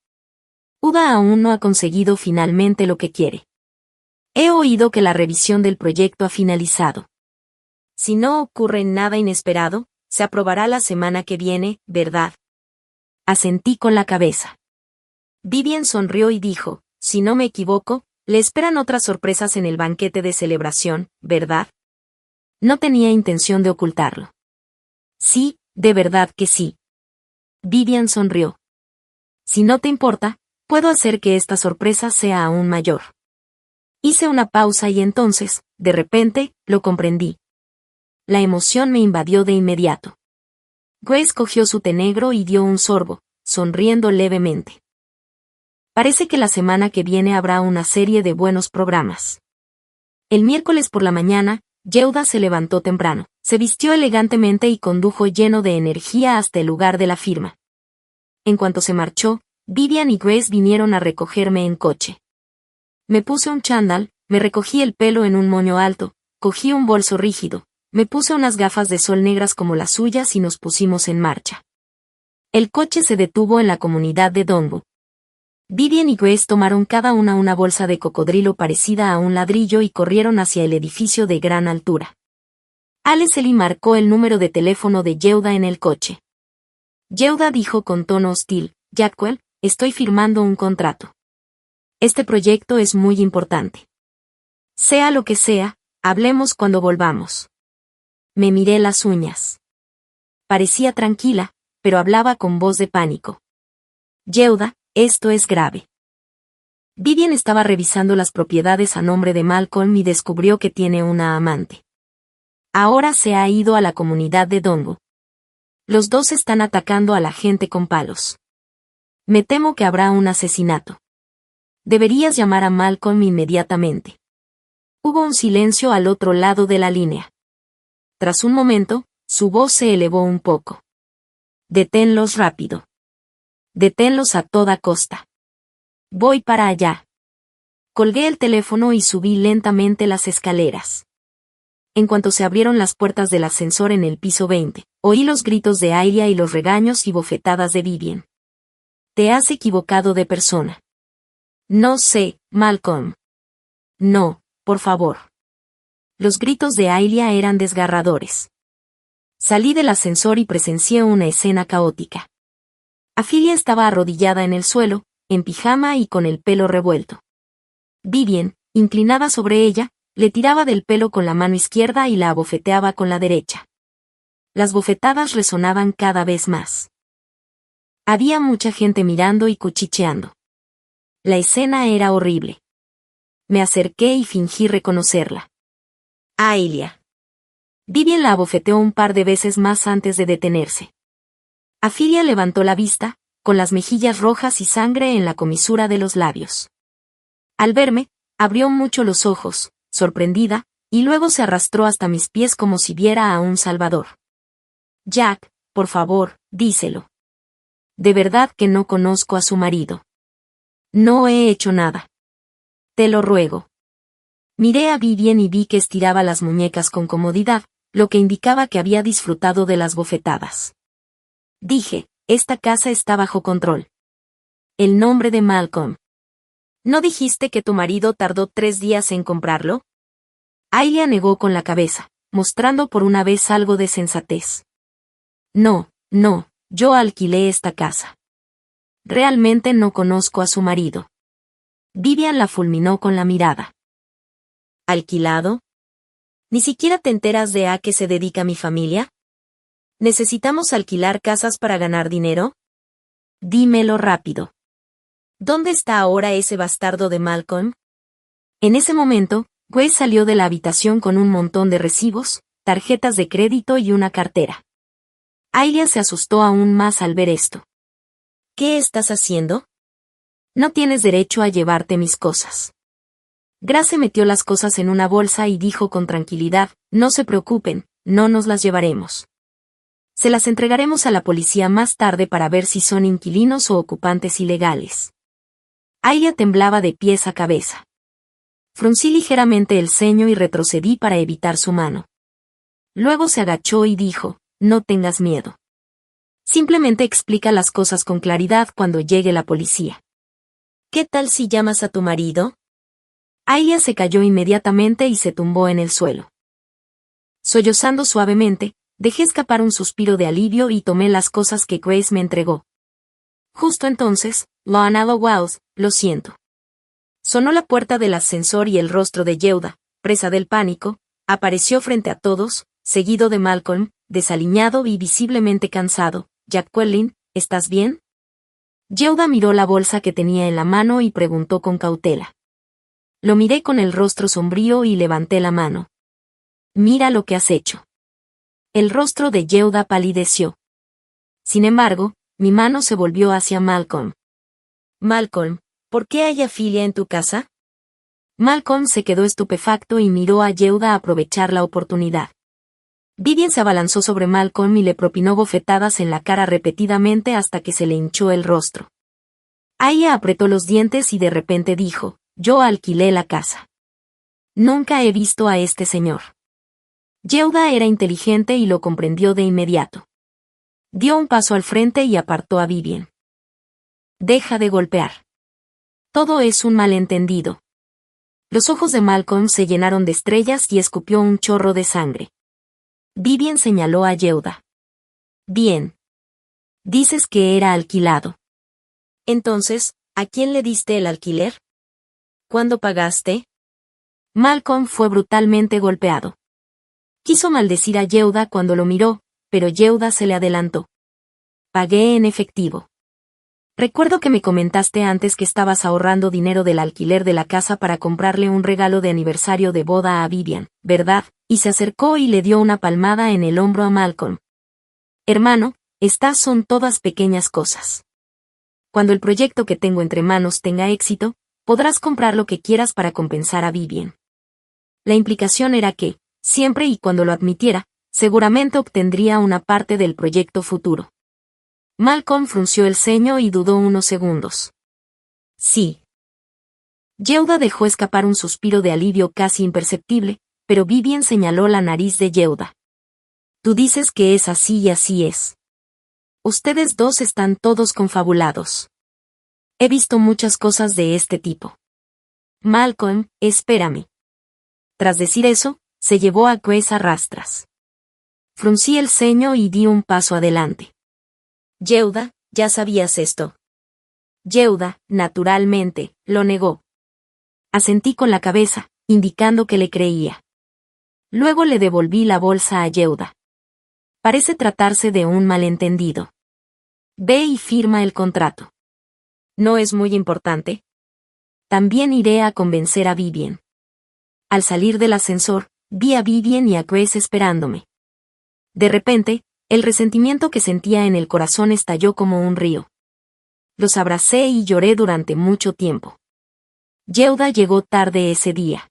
Uda aún no ha conseguido finalmente lo que quiere. He oído que la revisión del proyecto ha finalizado. Si no ocurre nada inesperado, se aprobará la semana que viene, ¿verdad? Asentí con la cabeza. Vivian sonrió y dijo, si no me equivoco, le esperan otras sorpresas en el banquete de celebración, ¿verdad? No tenía intención de ocultarlo. Sí, de verdad que sí. Vivian sonrió. Si no te importa, puedo hacer que esta sorpresa sea aún mayor. Hice una pausa y entonces, de repente, lo comprendí. La emoción me invadió de inmediato. Grace cogió su té negro y dio un sorbo, sonriendo levemente. Parece que la semana que viene habrá una serie de buenos programas. El miércoles por la mañana, Yehuda se levantó temprano, se vistió elegantemente y condujo lleno de energía hasta el lugar de la firma. En cuanto se marchó, Vivian y Grace vinieron a recogerme en coche. Me puse un chándal, me recogí el pelo en un moño alto, cogí un bolso rígido, me puse unas gafas de sol negras como las suyas y nos pusimos en marcha. El coche se detuvo en la comunidad de Donbu. Vivian y Grace tomaron cada una bolsa de cocodrilo parecida a un ladrillo y corrieron hacia el edificio de gran altura. Aleceli marcó el número de teléfono de Yehuda en el coche. Yehuda dijo con tono hostil, Jacquel, estoy firmando un contrato. Este proyecto es muy importante. Sea lo que sea, hablemos cuando volvamos. Me miré las uñas. Parecía tranquila, pero hablaba con voz de pánico. Yehuda, esto es grave. Vivian estaba revisando las propiedades a nombre de Malcolm y descubrió que tiene una amante. Ahora se ha ido a la comunidad de Donbu. Los dos están atacando a la gente con palos. Me temo que habrá un asesinato. Deberías llamar a Malcolm inmediatamente. Hubo un silencio al otro lado de la línea. Tras un momento, su voz se elevó un poco. Deténlos rápido. Deténlos a toda costa. Voy para allá. Colgué el teléfono y subí lentamente las escaleras. En cuanto se abrieron las puertas del ascensor en el piso 20, oí los gritos de Airia y los regaños y bofetadas de Vivian. Te has equivocado de persona. No sé, Malcolm. No, por favor. Los gritos de Aília eran desgarradores. Salí del ascensor y presencié una escena caótica. Ophelia estaba arrodillada en el suelo, en pijama y con el pelo revuelto. Vivien, inclinada sobre ella, le tiraba del pelo con la mano izquierda y la abofeteaba con la derecha. Las bofetadas resonaban cada vez más. Había mucha gente mirando y cuchicheando. La escena era horrible. Me acerqué y fingí reconocerla. Aília. Vivien la abofeteó un par de veces más antes de detenerse. Ophelia levantó la vista, con las mejillas rojas y sangre en la comisura de los labios. Al verme, abrió mucho los ojos, sorprendida, y luego se arrastró hasta mis pies como si viera a un salvador. Jack, por favor, díselo. De verdad que no conozco a su marido. No he hecho nada. Te lo ruego. Miré a Vivien y vi que estiraba las muñecas con comodidad, lo que indicaba que había disfrutado de las bofetadas. Dije, esta casa está bajo control. El nombre de Malcolm. ¿No dijiste que tu marido tardó 3 días en comprarlo? Aília negó con la cabeza, mostrando por una vez algo de sensatez. No, yo alquilé esta casa. Realmente no conozco a su marido. Vivien la fulminó con la mirada. ¿Alquilado? ¿Ni siquiera te enteras de a qué se dedica mi familia? ¿Necesitamos alquilar casas para ganar dinero? Dímelo rápido. ¿Dónde está ahora ese bastardo de Malcolm? En ese momento, Wes salió de la habitación con un montón de recibos, tarjetas de crédito y una cartera. Aília se asustó aún más al ver esto. ¿Qué estás haciendo? No tienes derecho a llevarte mis cosas. Grace metió las cosas en una bolsa y dijo con tranquilidad, no se preocupen, no nos las llevaremos. Se las entregaremos a la policía más tarde para ver si son inquilinos o ocupantes ilegales. Aília temblaba de pies a cabeza. Fruncí ligeramente el ceño y retrocedí para evitar su mano. Luego se agachó y dijo, no tengas miedo. Simplemente explica las cosas con claridad cuando llegue la policía. ¿Qué tal si llamas a tu marido? Aília se cayó inmediatamente y se tumbó en el suelo. Sollozando suavemente, dejé escapar un suspiro de alivio y tomé las cosas que Grace me entregó. Justo entonces, Lana Wells, lo siento. Sonó la puerta del ascensor y el rostro de Yehuda, presa del pánico, apareció frente a todos, seguido de Malcolm, desaliñado y visiblemente cansado. Jack Quellin, ¿estás bien? Yehuda miró la bolsa que tenía en la mano y preguntó con cautela. Lo miré con el rostro sombrío y levanté la mano. Mira lo que has hecho. El rostro de Yehuda palideció. Sin embargo, mi mano se volvió hacia Malcolm. Malcolm, ¿por qué hay Ophelia en tu casa? Malcolm se quedó estupefacto y miró a Yehuda a aprovechar la oportunidad. Vivien se abalanzó sobre Malcolm y le propinó bofetadas en la cara repetidamente hasta que se le hinchó el rostro. Aília apretó los dientes y de repente dijo, yo alquilé la casa. Nunca he visto a este señor. Yehuda era inteligente y lo comprendió de inmediato. Dio un paso al frente y apartó a Vivien. Deja de golpear. Todo es un malentendido. Los ojos de Malcolm se llenaron de estrellas y escupió un chorro de sangre. Vivien señaló a Yehuda. Bien. Dices que era alquilado. Entonces, ¿a quién le diste el alquiler? ¿Cuándo pagaste? Malcolm fue brutalmente golpeado. Quiso maldecir a Yehuda cuando lo miró, pero Yehuda se le adelantó. Pagué en efectivo. Recuerdo que me comentaste antes que estabas ahorrando dinero del alquiler de la casa para comprarle un regalo de aniversario de boda a Vivien, ¿verdad? Y se acercó y le dio una palmada en el hombro a Malcolm. Hermano, estas son todas pequeñas cosas. Cuando el proyecto que tengo entre manos tenga éxito, podrás comprar lo que quieras para compensar a Vivien. La implicación era que, siempre y cuando lo admitiera, seguramente obtendría una parte del proyecto futuro. Malcolm frunció el ceño y dudó unos segundos. Sí. Yehuda dejó escapar un suspiro de alivio casi imperceptible, pero Vivien señaló la nariz de Yehuda. Tú dices que es así y así es. Ustedes dos están todos confabulados. He visto muchas cosas de este tipo. Malcolm, espérame. Tras decir eso, se llevó a Grace a rastras. Fruncí el ceño y di un paso adelante. Yehuda, ¿ya sabías esto? Yehuda, naturalmente, lo negó. Asentí con la cabeza, indicando que le creía. Luego le devolví la bolsa a Yehuda. Parece tratarse de un malentendido. Ve y firma el contrato. ¿No es muy importante? También iré a convencer a Vivien. Al salir del ascensor, vi a Vivien y a Grace esperándome. De repente, el resentimiento que sentía en el corazón estalló como un río. Los abracé y lloré durante mucho tiempo. Yehuda llegó tarde ese día.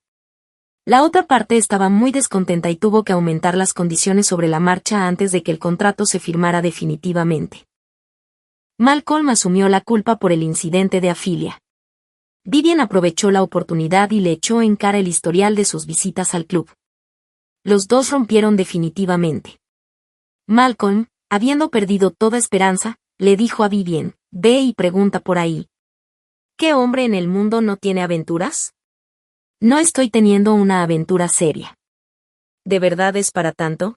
La otra parte estaba muy descontenta y tuvo que aumentar las condiciones sobre la marcha antes de que el contrato se firmara definitivamente. Malcolm asumió la culpa por el incidente de Afilia. Vivien aprovechó la oportunidad y le echó en cara el historial de sus visitas al club. Los dos rompieron definitivamente. Malcolm, habiendo perdido toda esperanza, le dijo a Vivien, ve y pregunta por ahí. ¿Qué hombre en el mundo no tiene aventuras? No estoy teniendo una aventura seria. ¿De verdad es para tanto?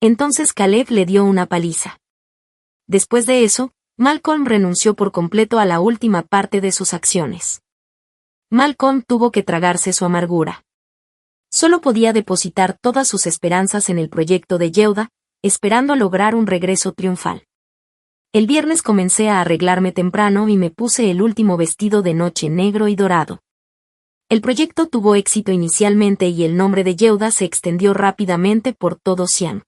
Entonces Caleb le dio una paliza. Después de eso, Malcolm renunció por completo a la última parte de sus acciones. Malcolm tuvo que tragarse su amargura. Solo podía depositar todas sus esperanzas en el proyecto de Yehuda, esperando lograr un regreso triunfal. El viernes comencé a arreglarme temprano y me puse el último vestido de noche negro y dorado. El proyecto tuvo éxito inicialmente y el nombre de Yehuda se extendió rápidamente por todo Xi'an.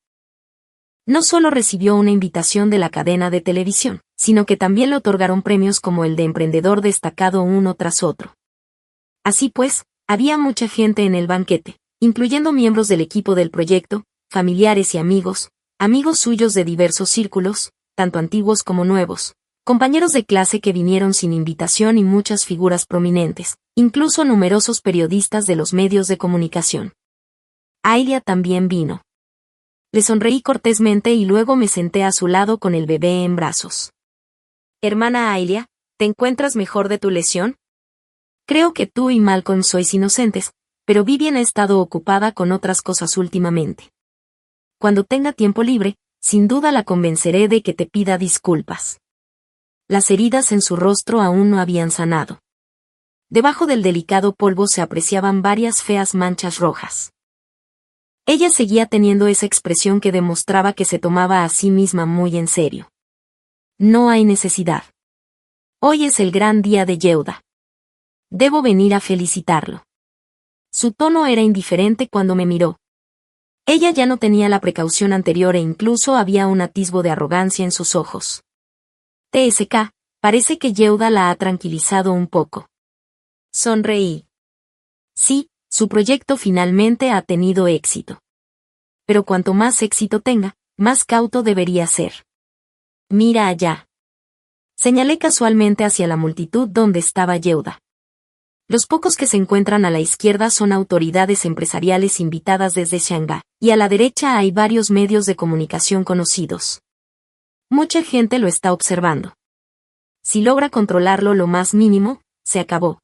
No solo recibió una invitación de la cadena de televisión, sino que también le otorgaron premios como el de emprendedor destacado uno tras otro. Así pues, había mucha gente en el banquete, incluyendo miembros del equipo del proyecto, familiares y amigos suyos de diversos círculos, tanto antiguos como nuevos, compañeros de clase que vinieron sin invitación y muchas figuras prominentes, incluso numerosos periodistas de los medios de comunicación. Ailia también vino. Le sonreí cortésmente y luego me senté a su lado con el bebé en brazos. Hermana Ailia, ¿te encuentras mejor de tu lesión? Creo que tú y Malcolm sois inocentes, pero Vivien ha estado ocupada con otras cosas últimamente. Cuando tenga tiempo libre, sin duda la convenceré de que te pida disculpas. Las heridas en su rostro aún no habían sanado. Debajo del delicado polvo se apreciaban varias feas manchas rojas. Ella seguía teniendo esa expresión que demostraba que se tomaba a sí misma muy en serio. No hay necesidad. Hoy es el gran día de Yehuda. Debo venir a felicitarlo. Su tono era indiferente cuando me miró. Ella ya no tenía la precaución anterior e incluso había un atisbo de arrogancia en sus ojos. TSK, parece que Yehuda la ha tranquilizado un poco. Sonreí. Sí, su proyecto finalmente ha tenido éxito. Pero cuanto más éxito tenga, más cauto debería ser. Mira allá. Señalé casualmente hacia la multitud donde estaba Yehuda. Los pocos que se encuentran a la izquierda son autoridades empresariales invitadas desde Shanghái, y a la derecha hay varios medios de comunicación conocidos. Mucha gente lo está observando. Si logra controlarlo lo más mínimo, se acabó.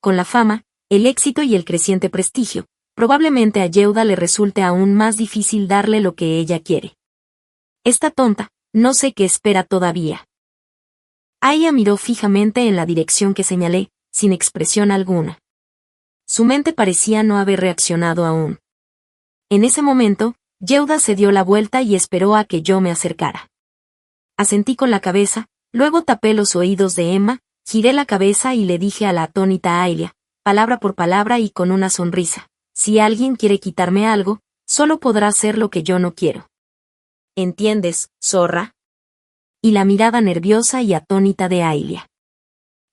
Con la fama, el éxito y el creciente prestigio, probablemente a Yehuda le resulte aún más difícil darle lo que ella quiere. Esta tonta, no sé qué espera todavía. Aya miró fijamente en la dirección que señalé, sin expresión alguna. Su mente parecía no haber reaccionado aún. En ese momento, Yehuda se dio la vuelta y esperó a que yo me acercara. Asentí con la cabeza, luego tapé los oídos de Emma, giré la cabeza y le dije a la atónita Ailia, palabra por palabra y con una sonrisa, si alguien quiere quitarme algo, solo podrá hacer lo que yo no quiero. ¿Entiendes, zorra? Y la mirada nerviosa y atónita de Ailia.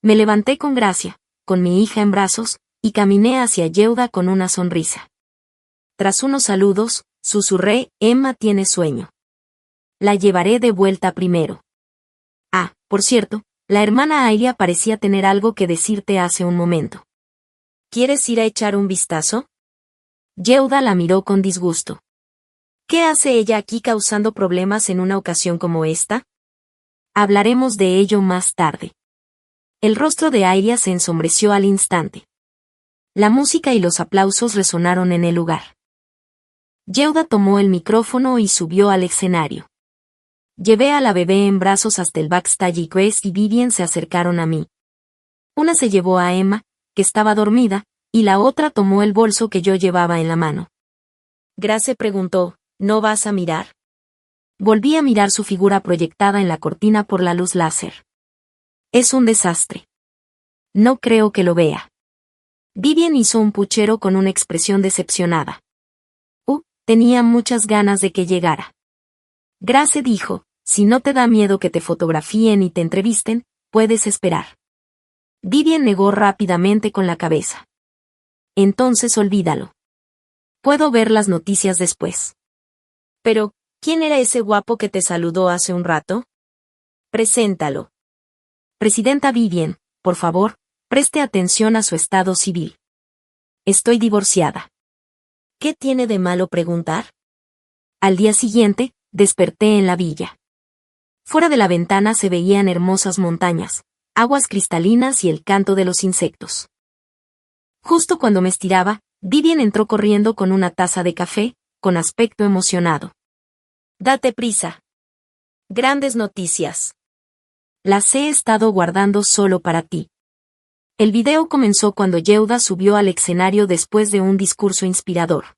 Me levanté con gracia, con mi hija en brazos, y caminé hacia Yehuda con una sonrisa. Tras unos saludos, susurré, Emma tiene sueño. La llevaré de vuelta primero. Ah, por cierto, la hermana Ailia parecía tener algo que decirte hace un momento. ¿Quieres ir a echar un vistazo? Yehuda la miró con disgusto. ¿Qué hace ella aquí causando problemas en una ocasión como esta? Hablaremos de ello más tarde. El rostro de Ailia se ensombreció al instante. La música y los aplausos resonaron en el lugar. Yehuda tomó el micrófono y subió al escenario. Llevé a la bebé en brazos hasta el backstage y Grace y Vivian se acercaron a mí. Una se llevó a Emma, que estaba dormida, y la otra tomó el bolso que yo llevaba en la mano. Grace preguntó, ¿no vas a mirar? Volví a mirar su figura proyectada en la cortina por la luz láser. Es un desastre. No creo que lo vea. Vivian hizo un puchero con una expresión decepcionada. Tenía muchas ganas de que llegara. Grace dijo, si no te da miedo que te fotografíen y te entrevisten, puedes esperar. Vivian negó rápidamente con la cabeza. Entonces olvídalo. Puedo ver las noticias después. Pero, ¿quién era ese guapo que te saludó hace un rato? Preséntalo. Presidenta Vivian, por favor, preste atención a su estado civil. Estoy divorciada. ¿Qué tiene de malo preguntar? Al día siguiente, desperté en la villa. Fuera de la ventana se veían hermosas montañas, aguas cristalinas y el canto de los insectos. Justo cuando me estiraba, Vivian entró corriendo con una taza de café, con aspecto emocionado. Date prisa. Grandes noticias. Las he estado guardando solo para ti. El video comenzó cuando Yehuda subió al escenario después de un discurso inspirador.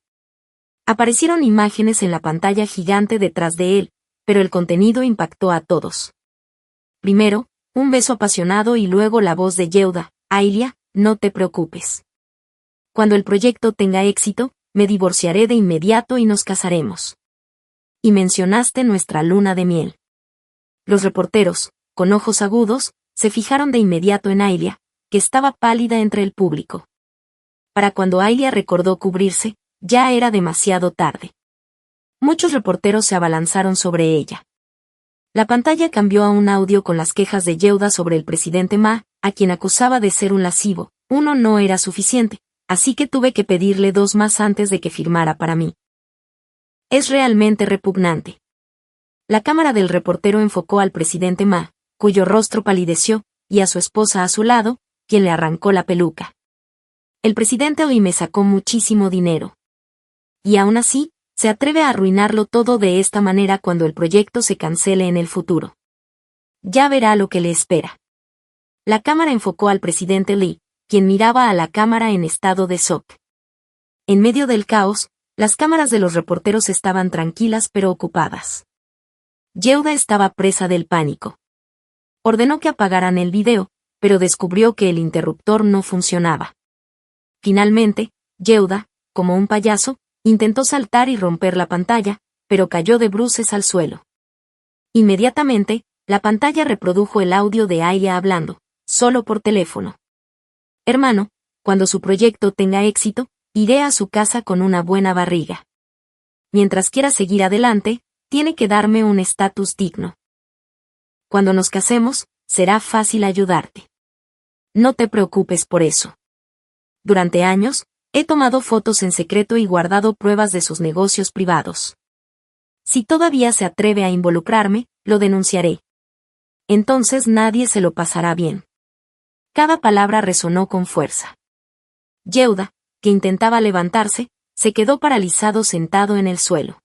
Aparecieron imágenes en la pantalla gigante detrás de él, pero el contenido impactó a todos. Primero, un beso apasionado y luego la voz de Yehuda, Aylia, no te preocupes. Cuando el proyecto tenga éxito, me divorciaré de inmediato y nos casaremos. Y mencionaste nuestra luna de miel. Los reporteros, con ojos agudos, se fijaron de inmediato en Aylia, que estaba pálida entre el público. Para cuando Aylia recordó cubrirse, ya era demasiado tarde. Muchos reporteros se abalanzaron sobre ella. La pantalla cambió a un audio con las quejas de Yehuda sobre el presidente Ma, a quien acusaba de ser un lascivo. Uno no era suficiente, así que tuve que pedirle 2 más antes de que firmara para mí. Es realmente repugnante. La cámara del reportero enfocó al presidente Ma, cuyo rostro palideció, y a su esposa a su lado, quien le arrancó la peluca. El presidente hoy me sacó muchísimo dinero. Y aún así, se atreve a arruinarlo todo de esta manera cuando el proyecto se cancele en el futuro. Ya verá lo que le espera. La cámara enfocó al presidente Lee, quien miraba a la cámara en estado de shock. En medio del caos, las cámaras de los reporteros estaban tranquilas pero ocupadas. Yehuda estaba presa del pánico. Ordenó que apagaran el video, pero descubrió que el interruptor no funcionaba. Finalmente, Yehuda, como un payaso, intentó saltar y romper la pantalla, pero cayó de bruces al suelo. Inmediatamente, la pantalla reprodujo el audio de Aylia hablando, solo por teléfono. Hermano, cuando su proyecto tenga éxito, iré a su casa con una buena barriga. Mientras quiera seguir adelante, tiene que darme un estatus digno. Cuando nos casemos, será fácil ayudarte. No te preocupes por eso. Durante años, he tomado fotos en secreto y guardado pruebas de sus negocios privados. Si todavía se atreve a involucrarme, lo denunciaré. Entonces nadie se lo pasará bien. Cada palabra resonó con fuerza. Yehuda, que intentaba levantarse, se quedó paralizado sentado en el suelo.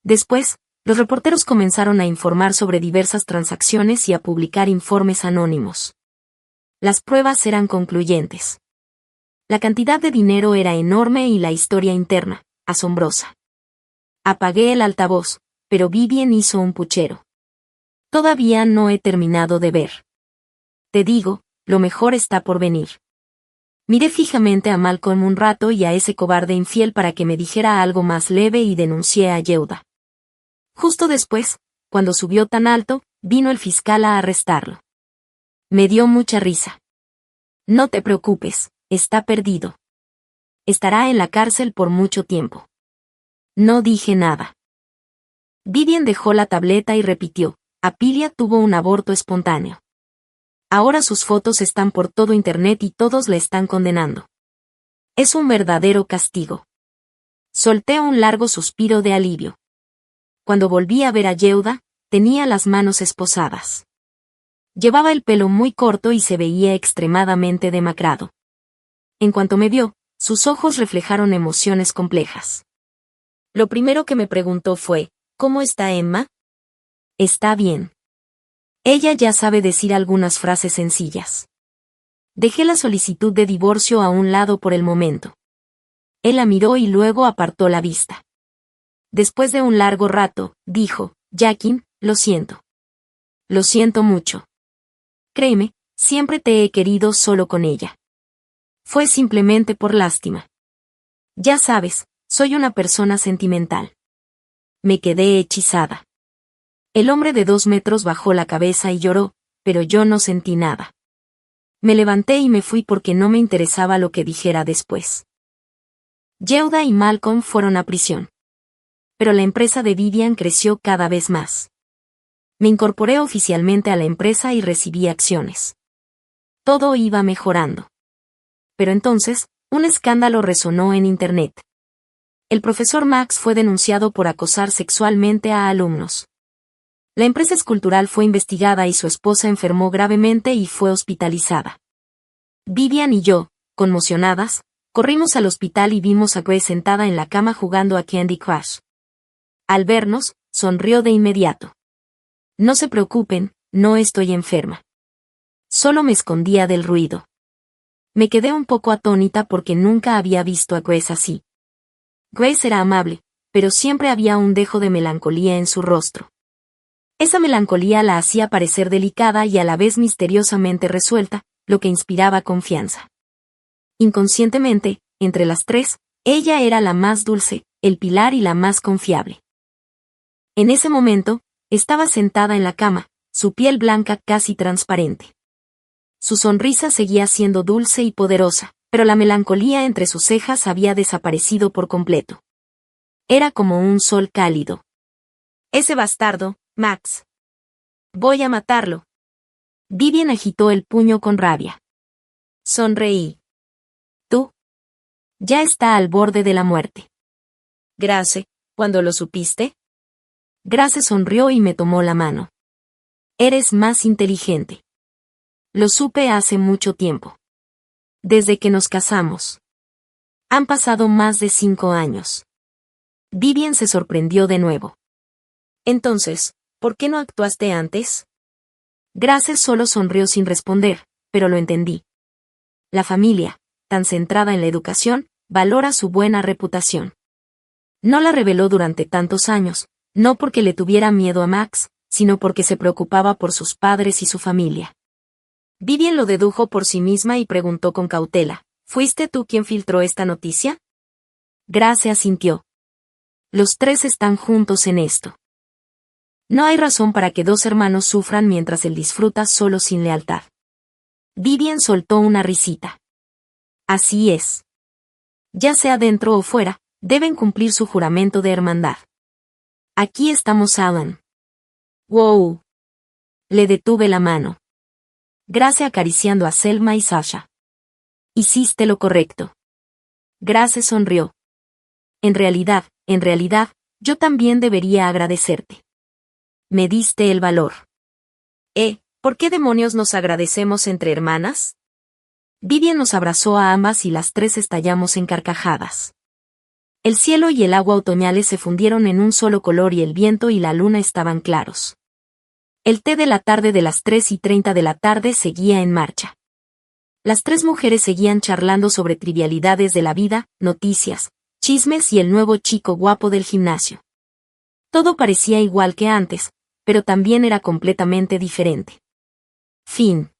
Después, los reporteros comenzaron a informar sobre diversas transacciones y a publicar informes anónimos. Las pruebas eran concluyentes. La cantidad de dinero era enorme y la historia interna, asombrosa. Apagué el altavoz, pero Vivian hizo un puchero. Todavía no he terminado de ver. Te digo, lo mejor está por venir. Miré fijamente a Malcolm un rato y a ese cobarde infiel para que me dijera algo más leve y denuncié a Yehuda. Justo después, cuando subió tan alto, vino el fiscal a arrestarlo. Me dio mucha risa. No te preocupes, está perdido. Estará en la cárcel por mucho tiempo. No dije nada. Vivian dejó la tableta y repitió, Apilia tuvo un aborto espontáneo. Ahora sus fotos están por todo internet y todos la están condenando. Es un verdadero castigo. Solté un largo suspiro de alivio. Cuando volví a ver a Yehuda, tenía las manos esposadas. Llevaba el pelo muy corto y se veía extremadamente demacrado. En cuanto me vio, sus ojos reflejaron emociones complejas. Lo primero que me preguntó fue, ¿cómo está Emma? Está bien. Ella ya sabe decir algunas frases sencillas. Dejé la solicitud de divorcio a un lado por el momento. Él la miró y luego apartó la vista. Después de un largo rato, dijo, Jackie, lo siento. Lo siento mucho. Créeme, siempre te he querido solo con ella. Fue simplemente por lástima. Ya sabes, soy una persona sentimental. Me quedé hechizada. El hombre de 2 metros bajó la cabeza y lloró, pero yo no sentí nada. Me levanté y me fui porque no me interesaba lo que dijera después. Yehuda y Malcolm fueron a prisión. Pero la empresa de Vivian creció cada vez más. Me incorporé oficialmente a la empresa y recibí acciones. Todo iba mejorando. Pero entonces, un escándalo resonó en Internet. El profesor Max fue denunciado por acosar sexualmente a alumnos. La empresa escultural fue investigada y su esposa enfermó gravemente y fue hospitalizada. Vivian y yo, conmocionadas, corrimos al hospital y vimos a Grace sentada en la cama jugando a Candy Crush. Al vernos, sonrió de inmediato. No se preocupen, no estoy enferma. Solo me escondía del ruido. Me quedé un poco atónita porque nunca había visto a Grace así. Grace era amable, pero siempre había un dejo de melancolía en su rostro. Esa melancolía la hacía parecer delicada y a la vez misteriosamente resuelta, lo que inspiraba confianza. Inconscientemente, entre las tres, ella era la más dulce, el pilar y la más confiable. En ese momento, estaba sentada en la cama, su piel blanca casi transparente. Su sonrisa seguía siendo dulce y poderosa, pero la melancolía entre sus cejas había desaparecido por completo. Era como un sol cálido. Ese bastardo, Max. Voy a matarlo. Vivian agitó el puño con rabia. Sonreí. ¿Tú? Ya está al borde de la muerte. Grace, ¿cuándo lo supiste? Grace sonrió y me tomó la mano. Eres más inteligente. Lo supe hace mucho tiempo. Desde que nos casamos. Han pasado más de 5 años. Vivian se sorprendió de nuevo. Entonces, ¿por qué no actuaste antes? Grace solo sonrió sin responder, pero lo entendí. La familia, tan centrada en la educación, valora su buena reputación. No la reveló durante tantos años, no porque le tuviera miedo a Max, sino porque se preocupaba por sus padres y su familia. Vivian lo dedujo por sí misma y preguntó con cautela, ¿fuiste tú quien filtró esta noticia? Grace asintió. Los tres están juntos en esto. No hay razón para que 2 hermanos sufran mientras él disfruta solo sin lealtad. Vivian soltó una risita. Así es. Ya sea dentro o fuera, deben cumplir su juramento de hermandad. Aquí estamos, Alan. Wow. Le detuve la mano. Grace acariciando a Selma y Sasha. Hiciste lo correcto. Grace sonrió. En realidad, yo también debería agradecerte. Me diste el valor. ¿Por qué demonios nos agradecemos entre hermanas? Vivian nos abrazó a ambas y las tres estallamos en carcajadas. El cielo y el agua otoñales se fundieron en un solo color y el viento y la luna estaban claros. El té de la tarde de las 3:30 de la tarde seguía en marcha. Las 3 mujeres seguían charlando sobre trivialidades de la vida, noticias, chismes y el nuevo chico guapo del gimnasio. Todo parecía igual que antes, pero también era completamente diferente. Fin.